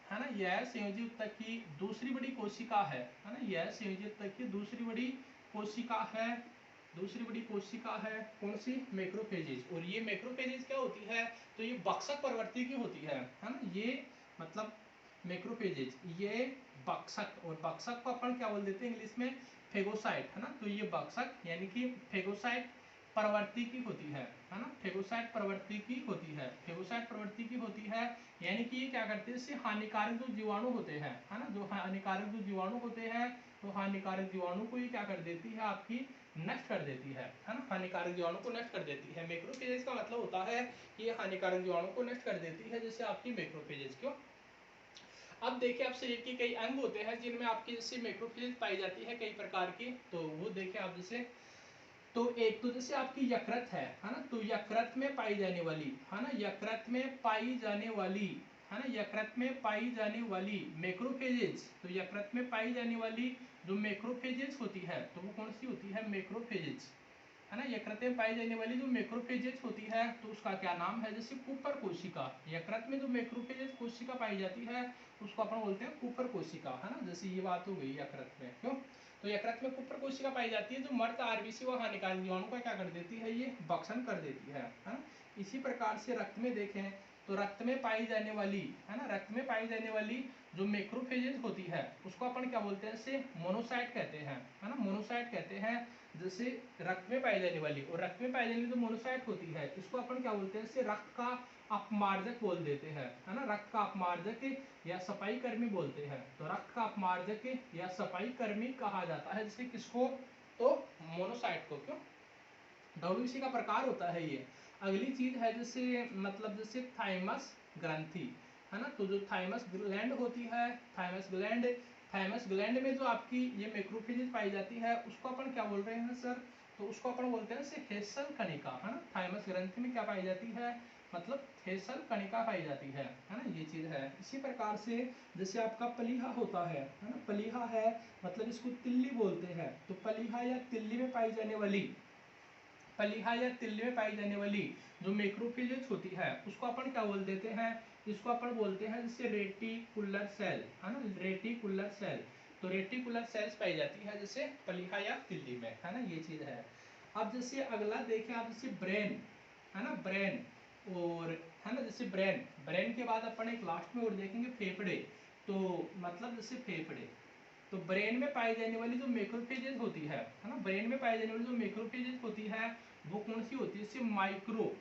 S1: है ना, यह संयोजी ऊतक की दूसरी बड़ी कोशिका है ना, यह संयोजी ऊतक की दूसरी बड़ी कोशिका है, दूसरी बड़ी कोशिका है कौन सी, मैक्रोफेजेज। और ये मैक्रोफेजेज क्या होती है, तो ये बक्सक प्रवृत्ति की होती है ना, ये मतलब मैक्रोफेजेज ये बक्सक, और बक्सक को अपन क्या बोल देते हैं इंग्लिश में, फेगोसाइट है ना। तो ये बक्सक यानी कि फेगोसाइट प्रवृत्ति की होती है ना, फेगोसाइट प्रवृत्ति की होती है, फेगोसाइट प्रवृत्ति की होती है। यानी कि ये क्या करते हैं, इससे हानिकारक जो जीवाणु होते हैं है ना, जो हानिकारक जो जीवाणु होते हैं, तो हानिकारक जीवाणु को ये क्या कर देती है आपकी, नष्ट कर देती है ना, हानिकारक जीवाणु को नष्ट कर देती है। मैक्रोफेजेज का मतलब होता है कि ये हानिकारक जीवाणु को नष्ट कर देती है, जैसे आपकी मैक्रोफेजेज क्यों। अब देखिए आप शरीर के कई अंग होते हैं जिनमें आपकी जैसे मैक्रोफेजेज पाई जाती है कई प्रकार की, तो वो देखिए आप जैसे, तो एक तो जैसे आपकी यकृत है ना, तो यकृत में पाई जाने वाली है ना, यकृत में पाई जाने वाली है ना, यकृत में पाई जाने वाली मैक्रोफेजेज, तो यकृत में पाई जाने वाली जो मैक्रोफेजेज होती है तो वो कौन सी होती है, मैक्रोफेजेज है ना। यकृत में पाई जाने वाली जो मैक्रोफेजेज होती है तो उसका क्या नाम है, जैसे कुपर कोशिका। यकृत में जो मैक्रोफेजेज कोशिका पाई जाती है उसको अपन बोलते हैं कुपर कोशिका है ना, जैसे ये बात हो गई यकृत में क्यों। तो यकृत में कुपर कोशिका पाई जाती है जो मर्द आरबीसी व हानिकारक जीवाणु का क्या कर देती है, ये भक्षण कर देती है ना। इसी प्रकार से रक्त में देखें तो रक्त में पाई जाने वाली है ना, रक्त में पाई जाने वाली जो मैक्रोफेजेज होती है उसको अपन क्या बोलते हैं, इसे मोनोसाइट कहते हैं है ना, मोनोसाइट कहते हैं। जैसे रक्त में पाई जाने वाली, और रक्त में पाई जाने वाली जो मोनोसाइट होती है इसको अपन क्या बोलते हैं, इसे रक्त का अपमार्जक बोल देते हैं है ना, रक्त का अपमार्जक या सफाई कर्मी बोलते हैं। तो रक्त का अपमार्जक या सफाई कर्मी कहा जाता है जैसे किसको, तो मोनोसाइट को क्यों। डब्ल्यूबीसी का प्रकार होता है ये। अगली चीज है जैसे मतलब जैसे थाइमस ग्रंथि है ना, तो जो थाइमस ग्लैंड होती है, थाइमस ग्लैंड में जो आपकी ये मैक्रोफेजेज पाई जाती है उसको अपन क्या बोल रहे हैं सर, तो उसको अपन बोलते हैं हेसल कणिका है ना। थाइमस ग्रंथि में क्या पाई जाती है, मतलब हेसल कणिका पाई जाती है ना, ये चीज है। इसी प्रकार से जैसे आपका पलीहा होता है ना, पलीहा है मतलब इसको तिल्ली बोलते हैं, तो पलीहा या तिल्ली में पाई जाने वाली, पलीहा या तिल्ली में पाई जाने वाली जो मैक्रोफेजेज होती है उसको अपन क्या बोल देते हैं, इसको अपन बोलते हैं जैसे रेटिकुलर सेल है ना, रेटिकुलर सेल। तो रेटिकुलर सेल्स पाई जाती है जैसे पलीहा या तिल्ली में है ना, ये चीज है। अब जैसे अगला देखें आप जैसे ब्रेन है ना, ब्रेन और है ना, जैसे ब्रेन, ब्रेन के बाद अपन एक लास्ट में और देखेंगे फेफड़े। तो मतलब जैसे फेफड़े, तो ब्रेन में पाई जाने वाली जो मैक्रोफेजेज होती है ना, ब्रेन में पाई जाने वाली जो मैक्रोफेजेज होती है वो कौन सी होती है, जैसे माइक्रो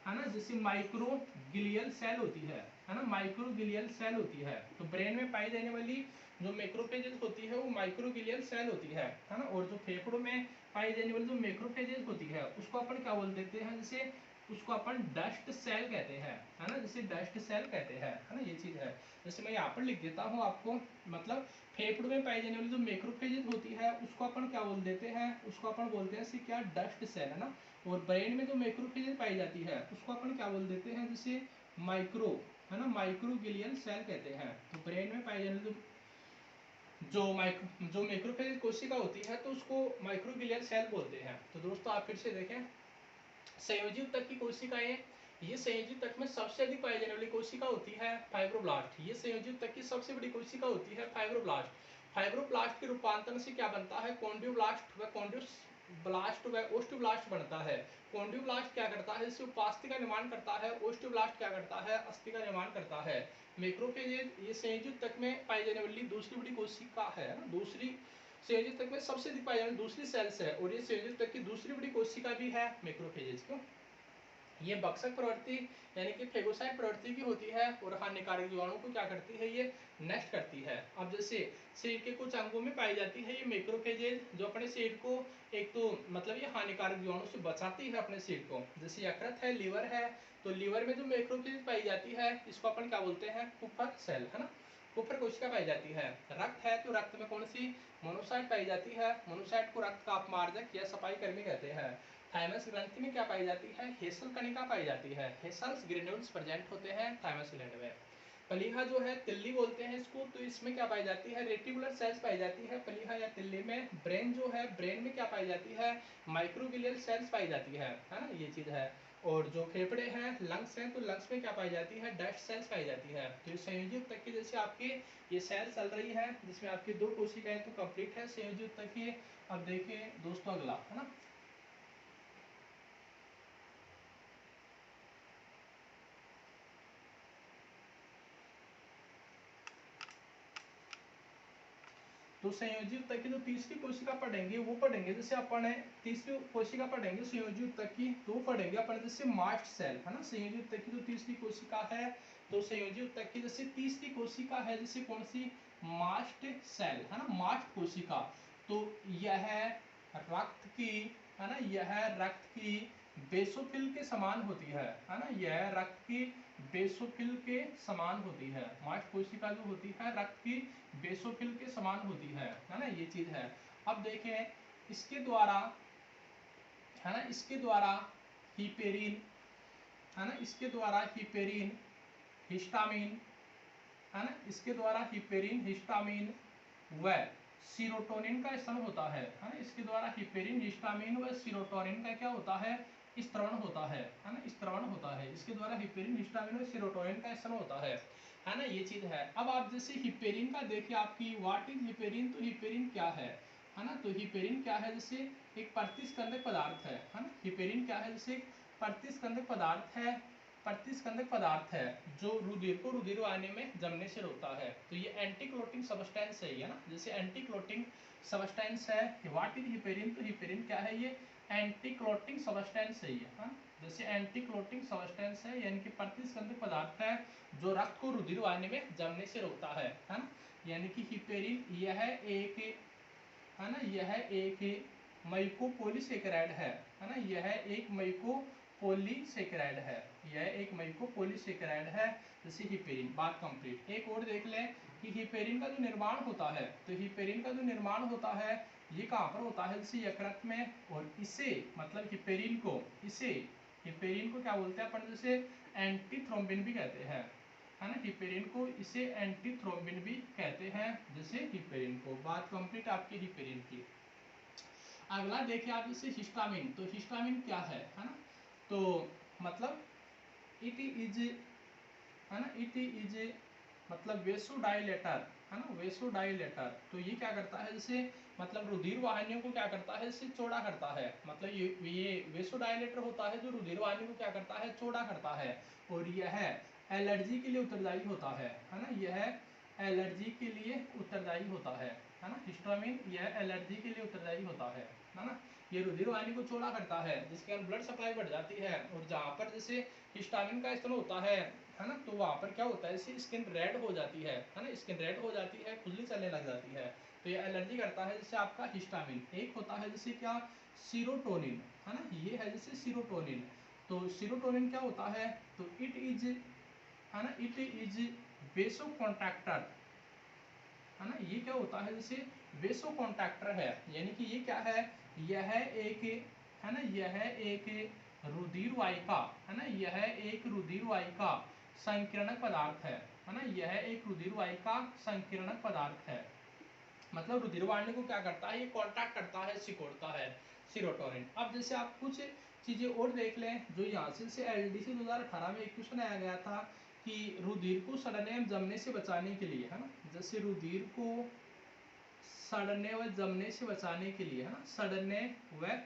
S1: है ना, जैसे माइक्रो गिलियल सेल होती है ना, माइक्रो गिलियल सेल होती है। तो ब्रेन में पाई जाने वाली जो मैक्रोफेजेज होती है वो माइक्रो गिलियल सेल होती है ना। और जो फेफड़ों में पाई जाने वाली जो मैक्रोफेजेज होती है उसको अपन क्या बोल देते हैं, जैसे उसको अपन डस्ट सेल कहते हैं है ना, जैसे डस्ट सेल कहते हैं है ना, ये चीज है। जैसे मैं यहाँ पर लिख देता हूँ आपको, मतलब फेफड़ों में पाई जाने वाली जो मैक्रोफेजेज होती है उसको अपन क्या बोल देते हैं, उसको अपन बोलते हैं क्या, डस्ट सेल है ना। और ब्रेन में जो मैक्रोफेजेज पाई जाती है उसको अपन क्या बोल देते हैं, जैसे माइक्रो है ना, माइक्रोगिलियल सेल कहते हैं। तो ब्रेन में पाई जाने जो मैक्रोफेज कोशिका होती है तो उसको माइक्रोगिलियल सेल बोलते हैं। तो दोस्तों आप फिर से देखें, संयोजी ऊतक की कोशिकाएं ये संयोजी तक में सबसे अधिक पाई जाने वाली कोशिका होती है फाइब्रोब्लास्ट। ये संयोजी तक की सबसे बड़ी कोशिका होती है फाइब्रोब्लास्ट। फाइब्रोब्लास्ट के रूपांतरण से क्या बनता है, कॉन्ड्रोब्लास्ट व कॉन्ड्रोब्लास्ट व ओस्टियोब्लास्ट बनता है। कॉन्ड्रोब्लास्ट क्या करता है, इसे उपास्थि का निर्माण करता है। ओस्टियोब्लास्ट क्या करता है, अस्थि का निर्माण करता है। मैक्रोफेज ये संयोजी तक में पाई जाने वाली दूसरी बड़ी कोशिका है ना, दूसरी संयोजी तक में सबसे अधिक पाई जाने वाली दूसरी सेल्स है, और ये संयोजी तक की दूसरी बड़ी कोशिका भी है मैक्रोफेजेज। क्यों, ये भक्षक प्रवृत्ति यानी कि फेगोसाइट प्रवृत्ति की होती है, और हानिकारक जीवाणु को क्या करती है, ये नष्ट करती है। अब जैसे शरीर के कुछ अंगों में पाई जाती है ये मैक्रोफेजेज, जो अपने शरीर को एक तो मतलब ये हानिकारक जीवाणु से बचाती है अपने शरीर को। जैसे यकृत है, लीवर है, तो लीवर में जो मैक्रोफेज पाई जाती है इसको अपन क्या बोलते हैं, कुपर सेल है ना, कुपर कोशिका पाई जाती है। रक्त है, तो रक्त में कौन सी, मोनोसाइट पाई जाती है। मोनोसाइट को रक्त का अपमार्जक या सफाई कर्मी कहते हैं। थाइमस ग्रंथि में क्या पाई जाती है, हेसल कणिका पाई जाती है। हेसल्स ग्रेन्यूल्स प्रेजेंट होते हैं थाइमस ग्लैंड में। प्लीहा जो है, तिल्ली बोलते हैं इसको, तो इसमें क्या पाई जाती है, रेटिकुलर सेल्स पाई जाती है प्लीहा या तिल्ली में। ब्रेन जो है, ब्रेन में क्या पाई जाती है, माइक्रोविलियल सेल्स पाई जाती है ना, ये चीज है। और जो फेफड़े हैं, लंग्स हैं, तो लंग्स में क्या पाई जाती है, डस्ट सेल्स पाई जाती है। तो ये संयोजी ऊतक की जैसे आपकी ये सेल चल रही है, जिसमें आपकी 2 कोशिकाएं तो कंप्लीट है संयोजी ऊतक की। अब देखिए दोस्तों अगला है ना, तो संयोजी ऊतक की जो तीसरी कोशिका पढ़ेंगे वो पढ़ेंगे, जैसे अपन है तीसरी कोशिका पढ़ेंगे संयोजी ऊतक की, तो पढ़ेंगे अपन जैसे मास्ट सेल है ना। संयोजी ऊतक की जो तीसरी कोशिका है, तो संयोजी ऊतक की जैसे तीसरी कोशिका है, जैसे कौन सी, मास्ट सेल है ना, मास्ट कोशिका। तो यह रक्त की है ना, यह रक्त की बेसोफिल के समान होती है ना, यह रक्त की बेसोफिल के समान होती है। मास्ट कोशिका जो होती है रक्त की बेसोफिल के समान होती है ना, ये चीज है। अब देखें इसके द्वारा है ना, इसके द्वारा हिपेरिन है ना, इसके द्वारा हिपेरिन, हिस्टामिन है ना, इसके द्वारा हिपेरिन, हिस्टामिन व सीरोटोनिन का स्राव होता है ना, इसके द्वारा हिपेरिन, हिस्टामिन व सीरोटोनिन का क्या होता है, स्त्रवण होता है ना, स्त्रवण होता है। इसके द्वारा हिपेरिन, हिस्टामिन और सीरोटोनिन का स्राव होता है ना, ये चीज है। अब आप जैसे हिपेरिन का देखिए आपकी व्हाट इज हिपेरिन, तो हिपेरिन क्या है ना, तो हिपेरिन क्या है, जैसे एक प्रतिस्कंदक पदार्थ है ना। हिपेरिन क्या है, जैसे प्रतिस्कंदक पदार्थ है, प्रतिस्कंदक पदार्थ है जो रुधिर को रुधिर वाहिनी में जमने से रोकता है। तो ये एंटी क्लोटिंग सबस्टेंस है ना, जैसे एंटी क्लोटिंग सबस्टेंस है। व्हाट इज हिपेरिन, तो हिपेरिन क्या है, ये एंटी क्लोटिंग सबस्टेंस है ये हाँ, जैसे एंटी क्लोटिंग सबस्टेंस है, यानी कि प्रतिस्कंदक पदार्थ है जो रक्त को रुधिर वाहिनी में जमने से रोकता है ना। यानी कि हिपेरिन यह एक है ना, यह एक माइकोपोलीसेकेराइड है ना, यह एक माइकोपोलीसेकेराइड है, यह एक माइकोपोलीसेकेराइड है जैसे हिपेरिन। बात कंप्लीट। एक और देख लें कि हिपेरिन का जो निर्माण होता है, तो हिपेरिन का जो निर्माण होता है ये कहाँ पर होता है, जैसे यकृत में। और इसे मतलब हिपेरिन को, इसे हिपेरिन को क्या बोलते हैं अपन, जैसे एंटीथ्रोम्बिन भी कहते हैं है ना, हिपेरिन को इसे एंटीथ्रोम्बिन भी कहते हैं जैसे हिपेरिन को। बात कंप्लीट आपकी हिपेरिन की। अगला देखिए आप जैसे हिस्टामिन, तो हिस्टामिन क्या है ना, तो मतलब इट इज है ना, इट इज मतलब वेसोडाइलेटर है ना, वेसोडाइलेटर। तो ये क्या करता है, जैसे मतलब रुधिर वाहिनियों को क्या करता है, इससे चौड़ा करता है। मतलब ये वेसोडाइलेटर होता है जो रुधिर वाहिनी को क्या करता है, चौड़ा करता है। और यह एलर्जी के लिए उत्तरदायी होता है ना, यह एलर्जी के लिए उत्तरदायी होता है ना। हिस्टामिन यह एलर्जी के लिए उत्तरदायी होता है ना। ये रुधिर वाहिनी को चौड़ा करता है, जिसके कारण ब्लड सप्लाई बढ़ जाती है। और जहाँ पर जैसे हिस्टामिन का स्तर होता है ना, तो वहाँ पर क्या होता है, जैसे स्किन रेड हो जाती है ना, स्किन रेड हो जाती है, खुजली चलने लग जाती है। तो ये एलर्जी करता है जैसे आपका हिस्टामिन। एक होता है जैसे क्या, सीरोटोनिन है ना, ये है जैसे सीरोटोनिन। तो सीरोटोनिन क्या होता है, तो इट इज है ना, इट इज वेसोकॉन्ट्रैक्टर है ना, ये क्या होता है, जैसे वेसोकॉन्ट्रैक्टर है। यानी कि ये क्या है, यह एक है ना, यह एक रुधिर वाहिका है ना, यह एक रुधिर वाहिका संकीर्णक पदार्थ है ना, यह एक रुधिर वाहिका संकीर्णक पदार्थ है। मतलब रुधिर वाहिनी को क्या करता है, ये कॉन्टैक्ट करता है, सिकोड़ता है। सीरोटोनिन। अब जैसे आप कुछ चीजें और देख लें जो यहाँ से एलडीसी 2018 में एक क्वेश्चन आया गया था कि रुधिर को सड़ने एवं जमने से बचाने के लिए, है ना, जैसे रुधिर को सड़ने व जमने से बचाने के लिए, है ना, सड़ने व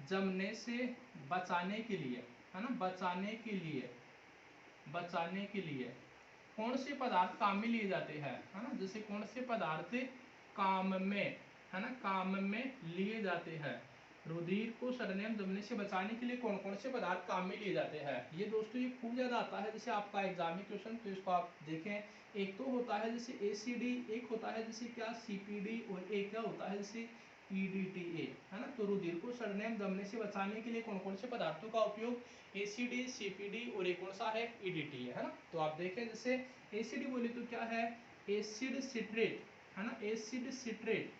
S1: जमने से बचाने के लिए, है ना, बचाने के लिए कौन से पदार्थ काम में लिए जाते हैं, है ना, जैसे कौन से पदार्थ काम में, है ना, काम में लिए जाते हैं। रुधिर को सड़ने एवं जमने से बचाने के लिए कौन कौन से पदार्थ काम में लिए जाते हैं। ये दोस्तों ये खूब ज्यादा आता है, जैसे आपका एग्जाम में क्वेश्चन, तो इसको आप देखें। एक तो होता है जैसे एसीडी, एक होता है जैसे क्या सीपीडी, और एक क्या होता है जैसे ईडीटीए, है ना। तो रुधिर को सड़ने एवं जमने से बचाने के लिए कौन कौन से पदार्थों का उपयोग, एसीडी, सीपीडी और एक कौन सा है, ईडीटीए, है ना। तो आप देखें जैसे एसिड बोले तो क्या है, एसिड सिट्रेट, है ना, acid citrate,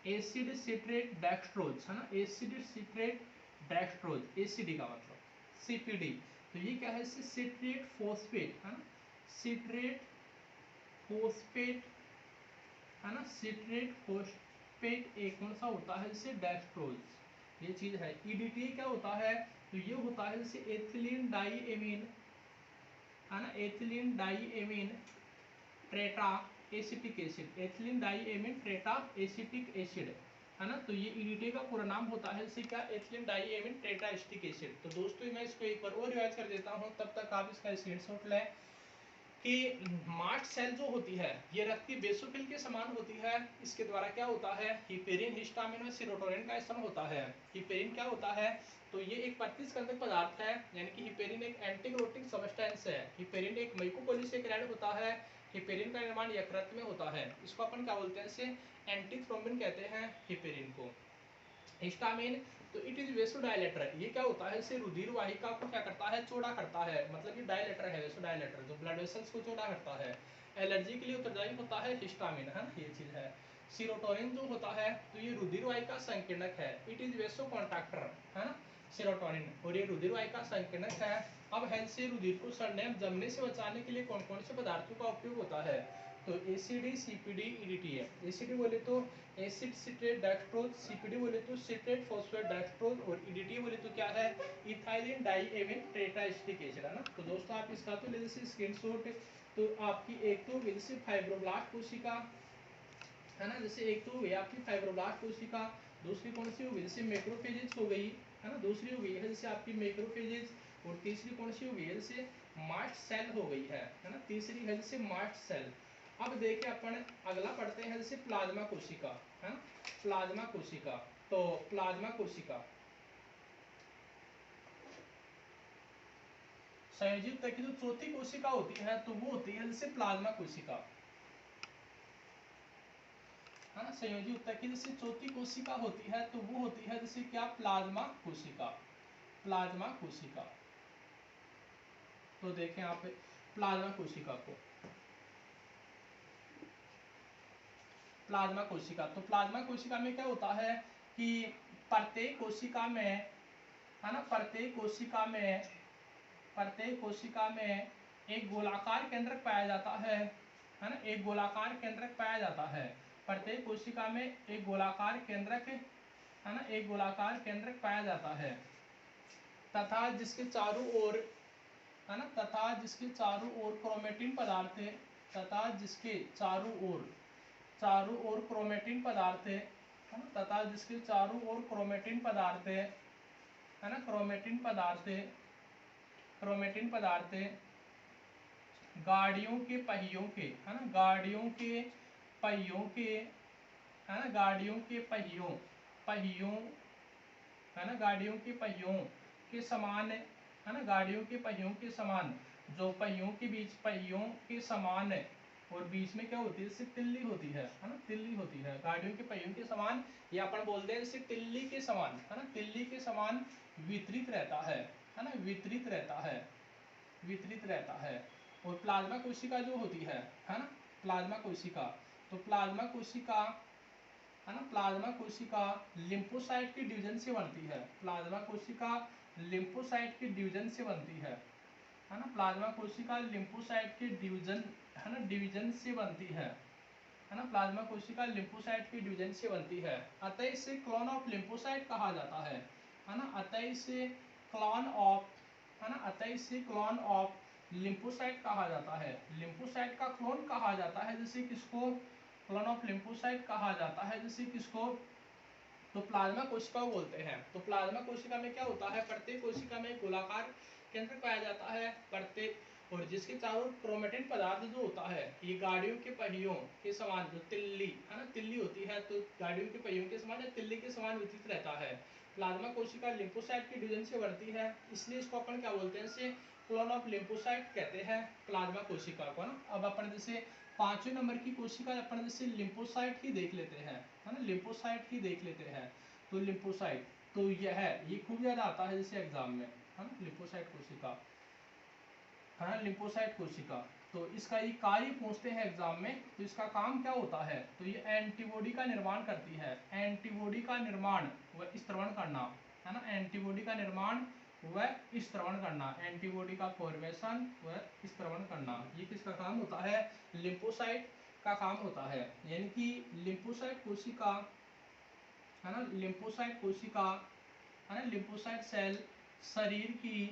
S1: acid citrate dextrose, है ना, एसिड सिट्रेट डेक्सट्रोज, एसिडी का मतलब। सीपीडी तो ये क्या है, सिट्रेट फॉस्फेट, है ना, सिट्रेट फॉस्फेट, है ना, सिट्रेट फॉस्फेट एक कौन सा होता है, जैसे डेक्सट्रोज, ये चीज है। ईडीटी क्या होता है, तो ये होता है जैसे एथिलीन डाई एमीन, है ना, ethylene diamine tetraacetic acid, ethylene diamine tetraacetic acid, है ना। तो ये ईडीटी का पूरा नाम होता है जैसे क्या, ethylene diamine tetraacetic acid. तो दोस्तों मैं इसको एक बार और रिवाइज कर देता हूँ, तब तक आप इसका स्क्रीनशॉट लें कि मास्ट सेल जो होती है ये रक्त की बेसोफिल के समान होती है। इसके द्वारा क्या होता है, हिपेरिन, हिस्टामिन और सेरोटोनिन का स्तरण होता है। हिपेरिन क्या होता है, तो ये एक प्रतिस्कंदक पदार्थ है, यानी कि हिपेरिन एक एंटीक्रोटिक सब्सटेंस है। हिपेरिन एक म्यूकोपॉलीसेकेराइड होता है। हिपेरिन का निर्माण यकृत में होता है। इसको अपन क्या बोलते हैं, इसे एंटीथ्रोम्बिन कहते हैं हिपेरिन को। हिस्टामिन तो इट इज वेसोडायलेटर, ये क्या होता है, इसे रुधिर वाहिका को क्या करता है, चौड़ा करता है, मतलब ये डायलेटर है, वेसोडायलेटर जो ब्लड वेसल्स को चौड़ा करता है। एलर्जी के लिए उत्तरदायी होता है हिस्टामिन, है ना, ये चीज है। सीरोटोनिन जो होता है तो ये रुधिर वाहिका संकीर्णक है, इट इज वेसो कॉन्ट्रैक्टर, है ना, सेरोटोनिन, और ये रुधिर वाहिका संकीर्णक है। अब हेल्थ से रुधिर को सड़ने जमने से बचाने के लिए कौन कौन से पदार्थों का उपयोग होता है, तो एसिडी, सीपीडी, ईडीटी है। एसिडी बोले तो एसिड सिट्रेट डेक्सट्रोज, सीपीडी बोले तो सिट्रेट फॉस्फेट डेक्सट्रोज, और ईडीटी बोले तो क्या है, इथाइलिन डाइएमिन टेट्राएसिटिक एसिड, है ना। तो दोस्तों आप इसका तो ले जैसे स्क्रीनशॉट, तो आपकी एक तो जैसे फाइब्रोब्लास्ट कोशिका, है ना, जैसे एक तो हो गई आपकी फाइब्रोब्लास्ट कोशिका, दूसरी कौन सी हो गई, जैसे मैक्रोफेजेस हो गई, है ना, दूसरी हो गई है जैसे आपकी मैक्रोफेजेस, और तीसरी कौन सी हो गई है, जैसे मास्ट सेल हो गई है ना, तीसरी है जैसे मास्ट सेल। अब देखिए अपन अगला पढ़ते हैं जैसे प्लाज्मा कोशिका, है ना, प्लाज्मा कोशिका। तो प्लाज्मा कोशिका संयोजित की जो चौथी कोशिका होती है तो वो होती है जैसे प्लाज्मा कोशिका, है ना। संयोजी उत्तक की जैसे चौथी कोशिका होती है तो वो होती है जैसे क्या, प्लाज्मा कोशिका, प्लाज्मा कोशिका। तो देखें आप प्लाज्मा कोशिका को, प्लाज्मा कोशिका, तो प्लाज्मा कोशिका में क्या होता है कि प्रत्येक कोशिका में, है ना, प्रत्येक कोशिका में एक गोलाकार केंद्रक पाया जाता है ना, एक गोलाकार केंद्रक पाया जाता है। प्रत्येक कोशिका में एक गोलाकार केंद्रक, है ना, एक गोलाकार केंद्रक पाया जाता है, तथा जिसके चारों ओर, है ना, तथा जिसके चारों ओर क्रोमेटिन पदार्थ है, तथा जिसके चारों ओर क्रोमेटिन पदार्थ है ना, तथा जिसके चारों ओर क्रोमेटिन पदार्थ है ना, क्रोमेटिन पदार्थ गाड़ियों के पहियों के, है ना, गाड़ियों के पहियों के, है ना, गाड़ियों के पहियों, है ना, गाड़ियों के पहियों के समान, है ना, गाड़ियों के पहियों के समान, जो पहियों के बीच पहियों के समान है, और बीच में क्या होती है, जैसे तिल्ली होती है ना, तिल्ली होती है, गाड़ियों के पहियों के समान, या अपन बोलते हैं जैसे तिल्ली के समान, है ना, तिल्ली के समान वितरित रहता है ना, वितरित रहता है। और प्लाज्मा कोशिका जो होती है ना, प्लाज्मा कोशिका, तो प्लाज्मा कोशिका, है ना, प्लाज्मा कोशिका लिम्फोसाइट के डिवीजन से बनती है, प्लाज्मा कोशिका लिम्फोसाइट के डिवीजन से बनती है ना, प्लाज्मा कोशिका लिम्फोसाइट के डिवीजन, है ना, डिवीजन से बनती है। है ना, प्लाज्मा कोशिका लिम्फोसाइट की डिवीजन से बनती है, अतः इसे क्लोन ऑफ लिम्फोसाइट कहा जाता है ना, अतः इसे क्लोन ऑफ, है ना, अतः इसे क्लोन ऑफ लिम्फोसाइट कहा जाता है, लिम्फोसाइट का क्लोन कहा जाता है, जैसे किसको, क्लोन ऑफ लिम्फोसाइट कहा जाता है, जैसे किसको, तो प्लाज्मा कोशिका को बोलते हैं। तो प्लाज्मा कोशिका में क्या होता है, प्रत्येक कोशिका में गोलाकार केंद्र पाया जाता है, प्रत्येक, और जिसके चारों क्रोमेटिन पदार्थ जो होता है ये गाड़ियों के पहियों के समान, जो तिल्ली है ना, तिल्ली होती है, तो गाड़ियों के पहियों के समान या तिल्ली के समान वितरित रहता है। प्लाज्मा कोशिका लिम्फोसाइट की डिवीजन से बढ़ती है, इसलिए इसको अपन क्या बोलते हैं, इसे क्लोन ऑफ लिम्फोसाइट कहते हैं प्लाज्मा कोशिका को ना। अब अपन जैसे 5वें नंबर की कोशिका अपन जैसे लिम्फोसाइट ही देख लेते हैं, है ना, लिम्फोसाइट ही देख लेते हैं। तो लिम्फोसाइट, तो ये खूब ज्यादा आता है जैसे एग्जाम में, है ना, लिम्फोसाइट कोशिका, है ना, लिम्फोसाइट कोशिका। तो इसका ये कार्य पूछते हैं एग्जाम में, तो इसका काम क्या होता है, तो ये एंटीबॉडी का निर्माण करती है, एंटीबॉडी का निर्माण व स्त्रवण करना, है ना, एंटीबॉडी का निर्माण व स्त्रवण करना, एंटीबॉडी का फॉर्मेशन व स्त्रवण करना, ये किसका काम होता है, लिम्फोसाइट का काम होता है। यानी कि लिम्फोसाइट कोशिका, है ना, लिम्फोसाइट कोशिका, है ना, लिम्फोसाइट सेल शरीर की,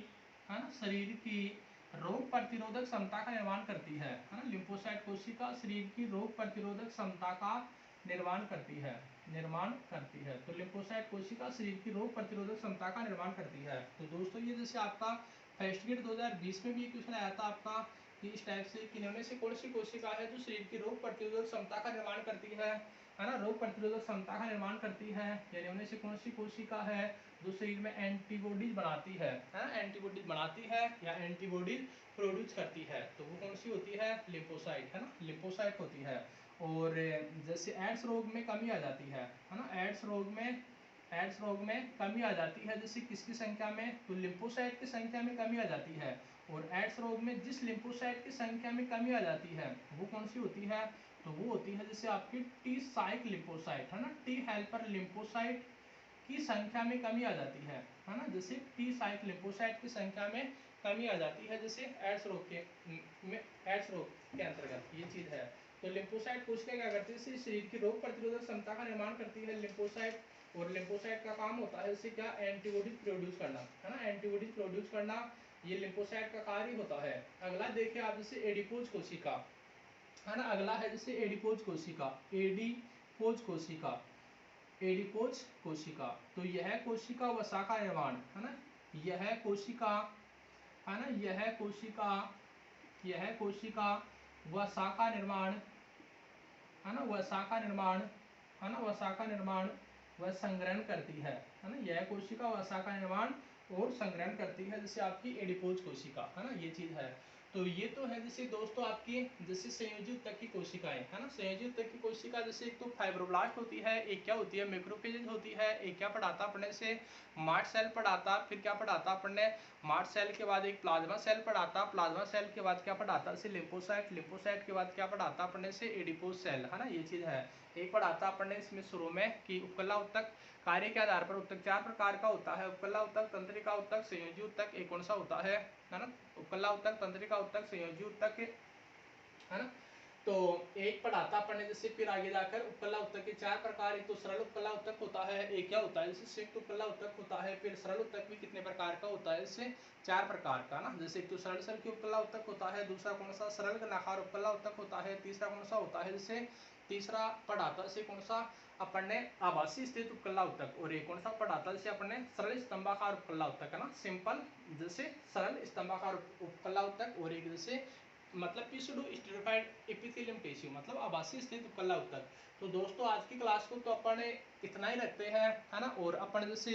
S1: है ना, शरीर की रोग प्रतिरोधक क्षमता का निर्माण करती है ना, लिम्फोसाइट कोशिका शरीर की रोग प्रतिरोधक क्षमता का निर्माण करती है, निर्माण करती है। तो लिम्फोसाइट कोशिका शरीर की रोग प्रतिरोधक क्षमता का निर्माण करती है। तो दोस्तों ये जैसे आपका फर्स्ट ग्रेड 2020 में भी क्वेश्चन आया था आपका कि इस टाइप से कि इनमें से कौन सी कोशिका है जो शरीर की रोग प्रतिरोधक क्षमता का निर्माण करती है ना, रोग प्रतिरोधक क्षमता का निर्माण करती है, यानी उनमें से कौन सी कोशिका है जो शरीर में एंटीबॉडीज बनाती है ना, एंटीबॉडीज बनाती है या एंटीबॉडीज प्रोड्यूस करती है, तो वो कौन सी होती है, लिम्फोसाइट, है ना, लिम्फोसाइट होती है। और जैसे एड्स रोग में कमी आ जाती है ना, एड्स रोग में कमी आ जाती है, जैसे किसकी संख्या में, तो लिम्फोसाइट की संख्या में कमी आ जाती है। और एड्स रोग में जिस लिम्फोसाइट की संख्या में कमी आ जाती है वो कौन सी होती है, तो वो होती है जैसे आपकी टी साइक लिम्फोसाइट, है ना, टी हेल्पर लिम्फोसाइट की संख्या में कमी आ जाती है ना, जैसे टी साइक लिम्फोसाइट की संख्या में कमी आ जाती है, जैसे एड्स रोग के में, एड्स रोग के अंतर्गत ये चीज है। तो लिम्फोसाइट कोशिका क्या करती है, शरीर की रोग प्रतिरोधक क्षमता का निर्माण करती है लिम्फोसाइट, और लिम्फोसाइट का काम होता है इससे क्या, एंटीबॉडी प्रोड्यूस करना, है ना, एंटीबॉडी प्रोड्यूस करना, ये लिम्फोसाइट का कार्य होता है। अगला देखिए आप जैसे एडिपोज कोशिका, है ना, अगला है जैसे एडिपोज कोशिका, एडिपोज कोशिका, एडिपोज कोशिका। तो यह कोशिका वसा का निर्माण, है ना, यह कोशिका, है ना, यह कोशिका वसा का निर्माण, है ना, वसा का निर्माण, है ना, वसा का निर्माण व संग्रहण करती है ना, यह कोशिका वसा का निर्माण और संग्रहण करती है, जैसे आपकी एडिपोज कोशिका, है ना, ये चीज है। तो ये तो है जैसे दोस्तों आपकी जैसे संयोजी ऊतक की कोशिकाएं, है ना, संयोजी ऊतक की कोशिका जैसे एक तो फाइब्रोब्लास्ट होती है, एक क्या होती है, मैक्रोफेज होती है, एक क्या पढ़ाता अपने से मार्ट सेल पढ़ाता, फिर क्या पढ़ाता अपने मार्ट सेल के बाद एक प्लाज्मा सेल पढ़ाता, प्लाज्मा सेल के बाद क्या पढ़ाता जैसे लिम्फोसाइट, लिम्फोसाइट के बाद क्या पढ़ाता अपने से एडिपोज सेल, है ना, ये चीज है। एक पढ़ाता अपने इसमें शुरू में कि उपकला ऊतक, कार्य के आधार पर ऊतक 4 प्रकार का होता है, उपकला ऊतक, तंत्रिका ऊतक, संयोजी ऊतक, एक कौन सा होता है ना, उपकला ऊतक, तंत्रिका ऊतक, संयोजी ऊतक, है ना। तो एक पढ़ाता अपने जैसे फिर आगे जाकर उपकला ऊतक के 4 प्रकार, एक तो सरल उपकला ऊतक होता है, एक क्या होता है जैसे संयुक्त उपकला ऊतक होता है, फिर सरल ऊतक भी कितने प्रकार का होता है, इससे 4 प्रकार का ना, जैसे एक तो सरल सेल की उपकला ऊतक होता है, दूसरा कौन सा सरल घनाकार उपकला ऊतक होता है, तीसरा कौन सा होता है जैसे तीसरा पढ़ाता से कौन सा अपन ने आभासी स्थित उपकला ऊतक, और एक कौन सा पढ़ाता जैसे अपन ने सरल स्तंभाकार उपकला ऊतक, है ना, सिंपल जैसे सरल स्तंभाकार उपकला ऊतक, और एक जैसे मतलब कि सुडो स्टेरोफाइड एपिथेलियम टिश्यू, मतलब आभासी स्थित उपकला ऊतक। तो दोस्तों आज की क्लास को तो अपन इतना ही रखते हैं, है ना, और अपन जैसे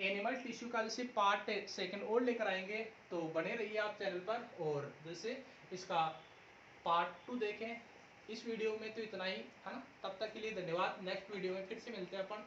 S1: एनिमल टिश्यू का जैसे पार्ट सेकंड और लेकर आएंगे, तो बने रहिए आप चैनल पर, और जैसे इसका पार्ट 2 देखें। इस वीडियो में तो इतना ही, है ना, तब तक के लिए धन्यवाद, नेक्स्ट वीडियो में फिर से मिलते हैं अपन।